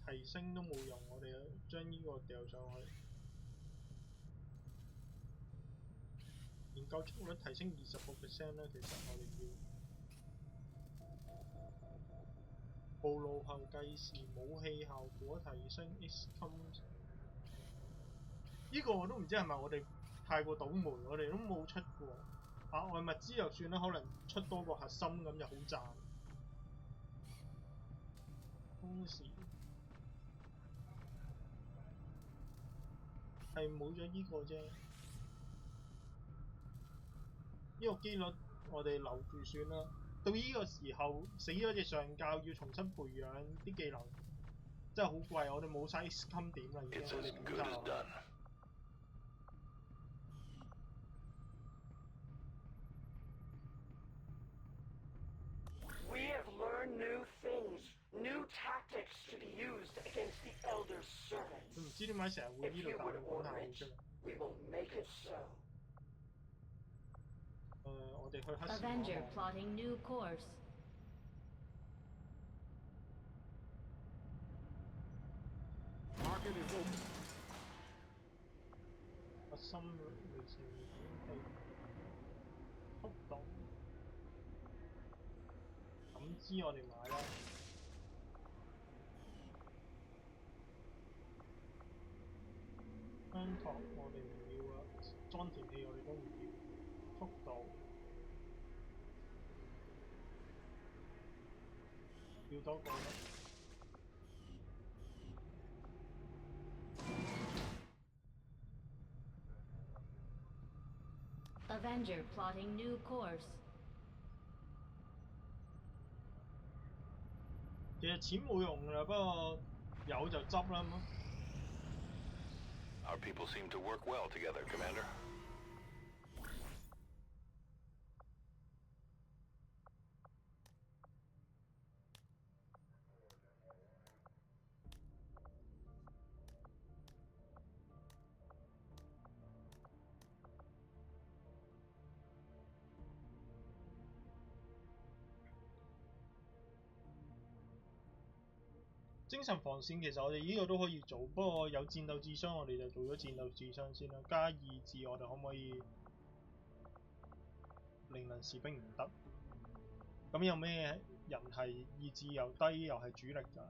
提升都冇用，我哋將呢個掉上去。研究速率提升20% 啦，其實我哋要。暴露後計時武器效果提升 Xcom。呢個我都唔知係咪我哋太過倒霉，我哋都冇出過。額外物資就算啦，可能出多個核心咁就好賺。當時係冇咗呢個啫，呢個機率我哋留住算啦。到呢個時候死咗隻上校，要重新培養啲技能，真係好貴。我哋冇晒 Xcom 點啦，已經我哋點晒落去。We have learned new things, new tactics to be used against the Elder Servants. 佢唔知點解成日會呢度打到本下會出嚟。We will make it so. 我哋去黑市。Avenger plotting new course. Market is open. 核心未成武器，速度，感知我哋買啦。香托我哋唔要啦，裝填器我哋都唔要，速度。要多個啦。Avenger plotting new course. 其實錢冇用㗎啦，不過有就執啦。Our people seem to work well together, Commander. 精神防線其實我哋呢個都可以做，不過有戰鬥智商我哋就做咗戰鬥智商先啦。加意志我哋可唔可以靈能士兵唔得？咁有咩人係意志又低又係主力㗎？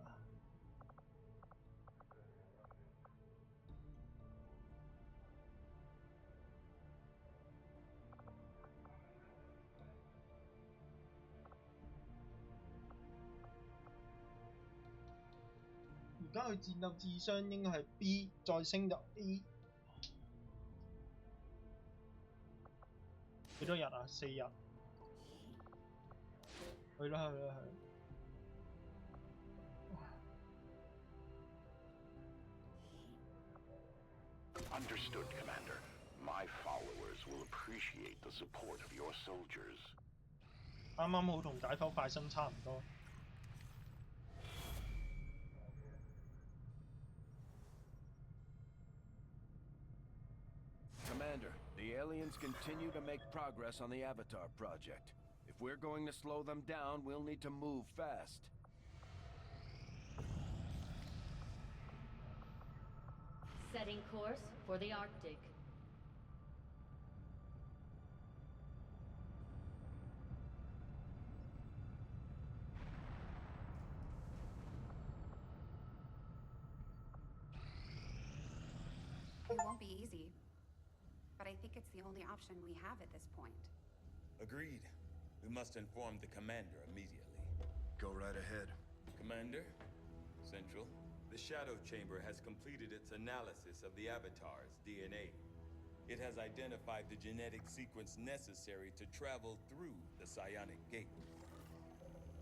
而家佢戰鬥智商應該係 B， 再升就 A。幾多日啊？4日。去啦。 Understood, Commander. My followers will appreciate the support of your soldiers. 啱啱好同解剖快身差唔多。 Commander, the aliens continue to make progress on the Avatar project. If we're going to slow them down, we'll need to move fast. Setting course for the Arctic. It won't be easy, but I think it's the only option we have at this point. Agreed. We must inform the commander immediately. Go right ahead. Commander, Central, the Shadow Chamber has completed its analysis of the Avatar's DNA. It has identified the genetic sequence necessary to travel through the Psionic Gate.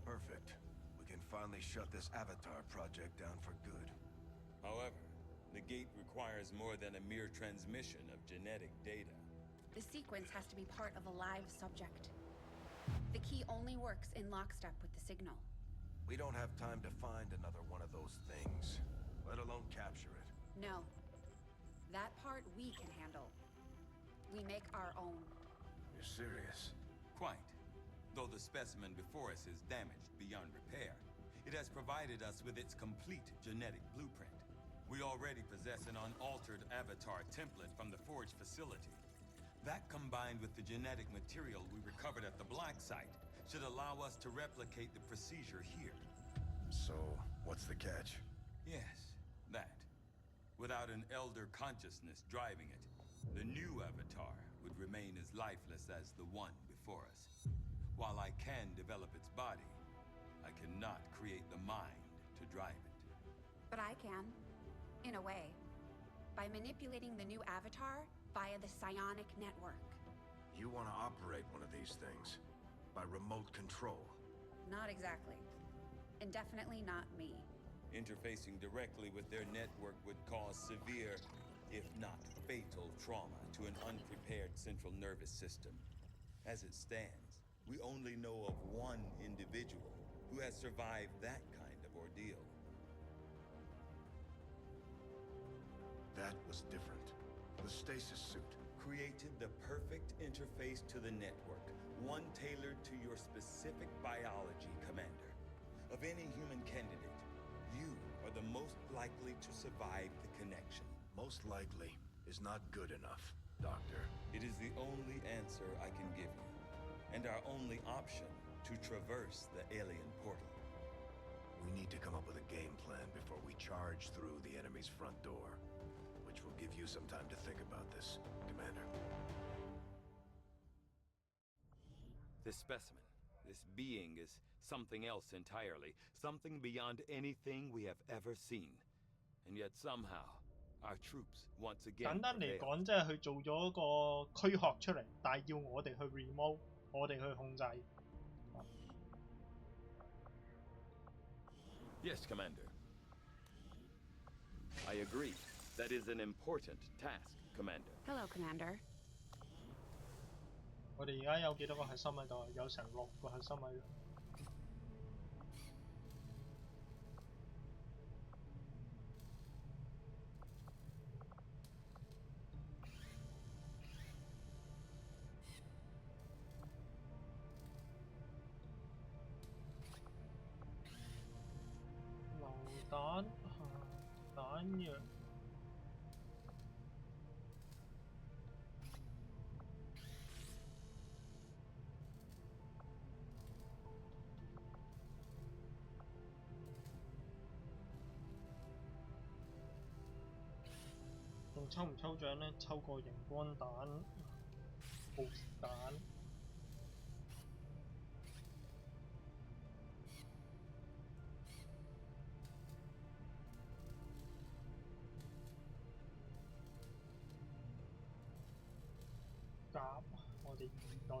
Perfect. We can finally shut this Avatar project down for good. However, the gate requires more than a mere transmission of genetic data. The sequence has to be part of a live subject. The key only works in lockstep with the signal. We don't have time to find another one of those things, let alone capture it. No. That part we can handle. We make our own. You're serious? Quite. Though the specimen before us is damaged beyond repair, it has provided us with its complete genetic blueprint. We already possess an unaltered Avatar template from the Forge facility. That combined with the genetic material we recovered at the Black Site should allow us to replicate the procedure here. So, what's the catch? Yes, that. Without an elder consciousness driving it, the new Avatar would remain as lifeless as the one before us. While I can develop its body, I cannot create the mind to drive it. But I can. In a way. By manipulating the new Avatar via the psionic network. You want to operate one of these things? By remote control? Not exactly. And definitely not me. Interfacing directly with their network would cause severe, if not fatal, trauma to an unprepared central nervous system. As it stands, we only know of one individual who has survived that kind of ordeal. That was different. The stasis suit. Created the perfect interface to the network, one tailored to your specific biology, Commander. Of any human candidate, you are the most likely to survive the connection. Most likely is not good enough, Doctor. It is the only answer I can give you, and our only option to traverse the alien portal. We need to come up with a game plan before we charge through the enemy's front door. Which will give you some time to think about this, Commander. This specimen, this being is something else entirely, something beyond anything we have ever seen. And yet somehow, our troops once again 簡單嚟講，即係佢做咗個軀殼出嚟，但係要我哋去 remove， 我哋去控制。Yes, Commander. I agree. That is an important task, Commander. Hello, Commander. 我哋而家有幾多個核心喺度？有成6個核心喺度。流彈藥。仲抽唔抽獎呢？抽個熒光彈、暴擊彈。甲，我哋2隊。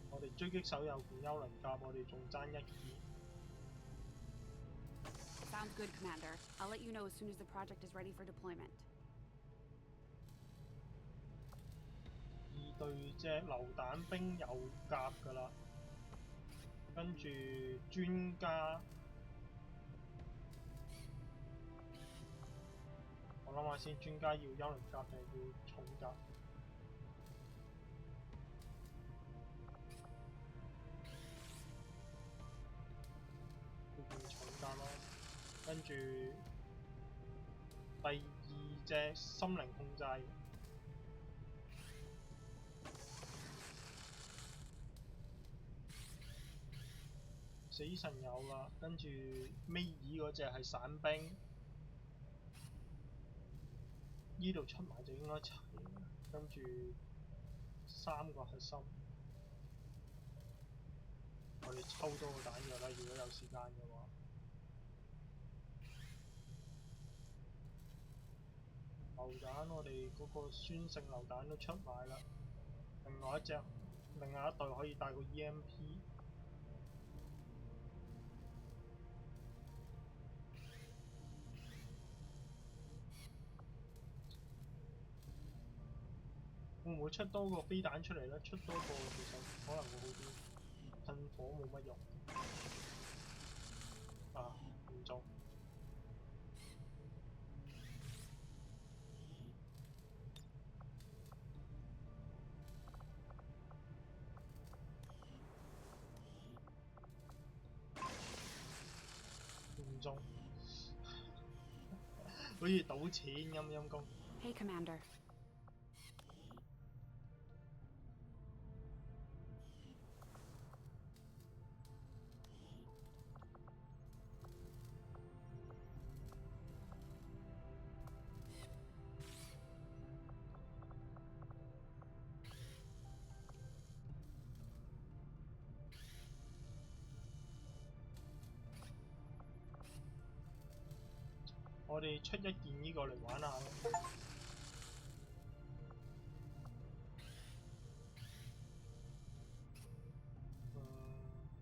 我哋狙擊手有件幽靈甲，我哋仲爭1件。Sounds good, Commander. I'll let you know as soon as the project is ready for deployment. 2隊隻榴彈兵有甲㗎啦，跟住專家，我諗下先，專家要幽靈甲定係要重甲？要重甲咯。跟住第2隻心靈控制，死神有啦，跟住尾二嗰隻係散兵，呢度出埋就應該齊，跟住3個核心，我哋抽多個彈藥啦，如果有時間嘅話。榴彈我哋嗰個酸性榴彈都出埋啦，另外一隊可以帶個 EMP。會唔會出多個飛彈出嚟呢？出多個其實可能會好啲，噴火冇乜用。啊，唔中。中，好似賭錢咁陰公。Hey, Commander. 我哋出1件呢個嚟玩下咯。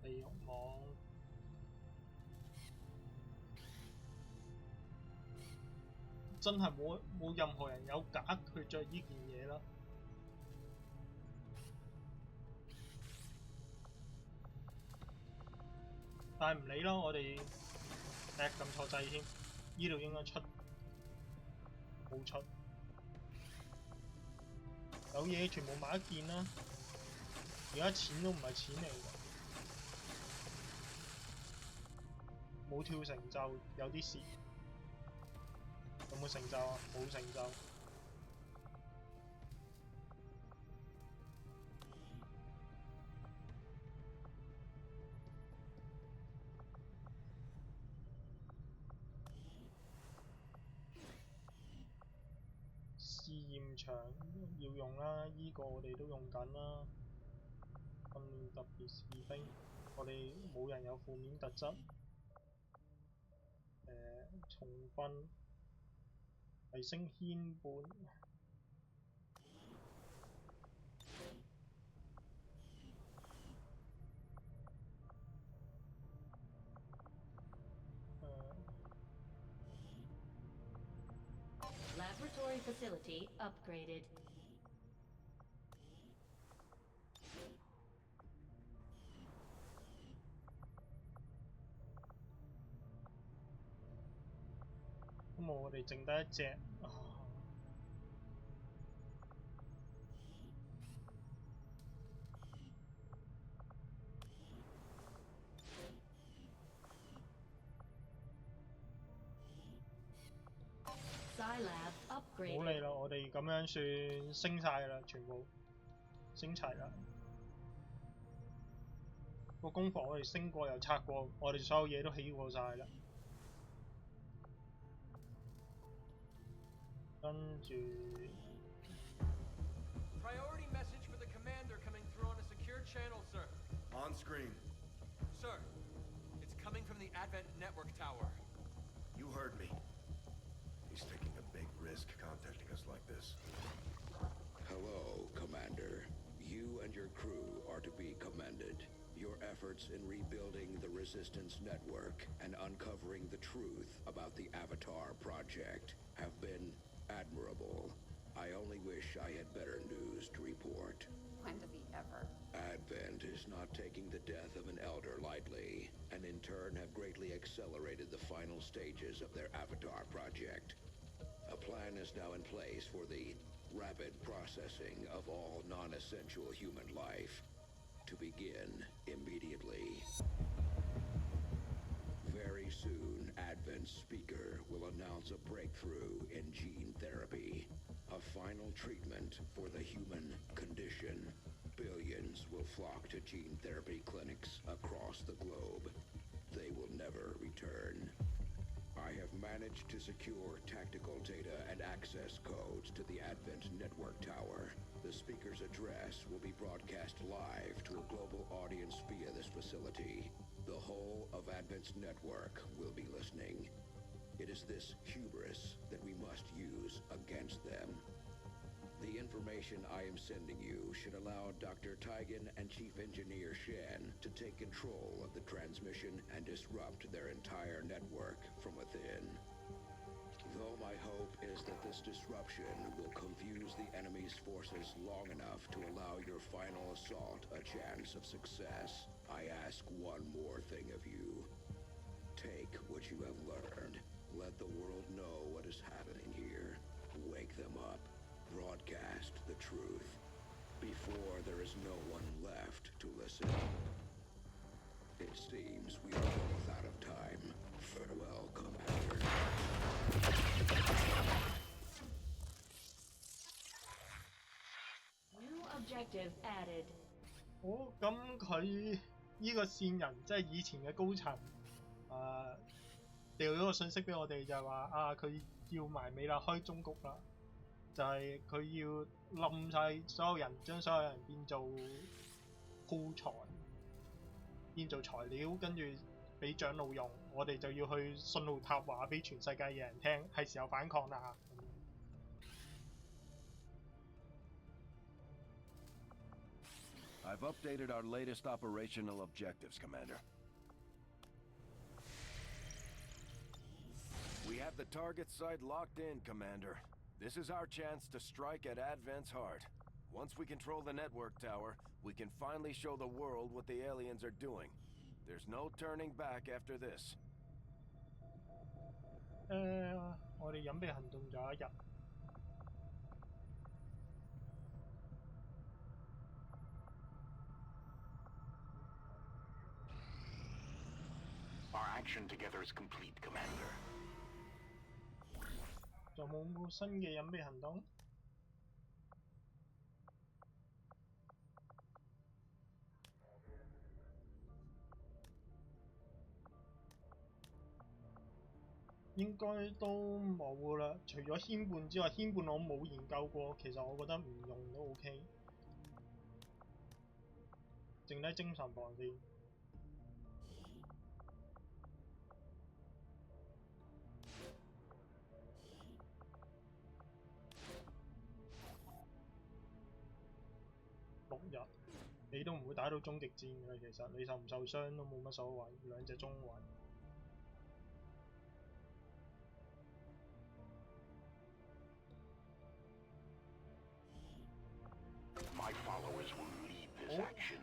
地獄網。真係冇任何人有格去着呢件嘢啦。但係唔理啦，我哋撳錯掣添。呢度應該出，冇出，有嘢全部買1件啦。而家錢都唔係錢嚟㗎，冇跳成就有啲蝕。有冇成就啊？冇成就。試驗場要用啦，依個我哋都用緊啦。訓練特別士兵，我哋冇人有負面特質。重訓，提升牽絆。Laboratory facility upgraded. 咁我哋剩得1隻。upgraded. 理啦，我哋咁樣算升晒啦，全部升齊啦。個工房我哋升過又拆過，我哋所有嘢都起過晒啦。跟住 Priority message for the commander coming through on a secure channel, sir. On screen. Sir, it's coming from the Advent Network Tower. You heard me. He's taking a big risk contacting us like this. Hello, Commander. You and your crew are to be commended. Your efforts in rebuilding the Resistance Network and uncovering the truth about the Avatar Project have been admirable. I only wish I had better news to report. When does he ever? Advent is not taking the death of an elder lightly, and in turn have greatly accelerated the final stages of their Avatar Project. A plan is now in place for the rapid processing of all non-essential human life. To begin immediately. Very soon, Advent's speaker will announce a breakthrough in gene therapy. A final treatment for the human condition. Billions will flock to gene therapy clinics across the globe. They will never return. I have managed to secure tactical data and access codes to the Advent Network Tower. The speaker's address will be broadcast live to a global audience via this facility. The whole of Advent's network will be listening. It is this hubris that we must use against them. The information I am sending you should allow Dr. Taigen and Chief Engineer Shen to take control of the transmission and disrupt their entire network from within. Though my hope is that this disruption will confuse the enemy's forces long enough to allow your final assault a chance of success, I ask one more thing of you. Take what you have learned. Let the world know what is happening here. Wake them up. Broadcast the truth. Before there is no one left to listen. It seems we are both out of time. Farewell, Commander. New objective added. 好，咁佢呢個線人即係以前嘅高層，掉咗個信息俾我哋就係話佢要埋尾啦，開中谷啦，就係佢要冧晒所有人，將所有人變做鋪材，變做材料，跟住俾長老用，我哋就要去信號塔話俾全世界嘅人聽，係時候反抗啦。I've updated our latest operational objectives, Commander. We have the target site locked in, Commander. This is our chance to strike at Advent's heart. Once we control the network tower, we can finally show the world what the aliens are doing. There's no turning back after this. 我哋隱蔽行動咗一日。Our action together is complete, Commander. 仲冇新嘅隱蔽行動？應該都冇啦，除咗牽絆之外，牽絆我冇研究過，其實我覺得唔用都 OK。剩低精神防線。6日，你都唔會打到終極戰嘅，其實你受唔受傷都冇乜所謂，兩隻中位。My followers will lead this action.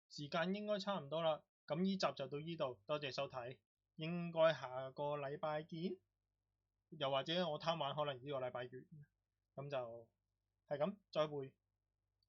時間應該差唔多啦，咁呢集就到呢度，多謝收睇，應該下個禮拜見，又或者我貪玩可能呢個禮拜完，咁就係咁，再會。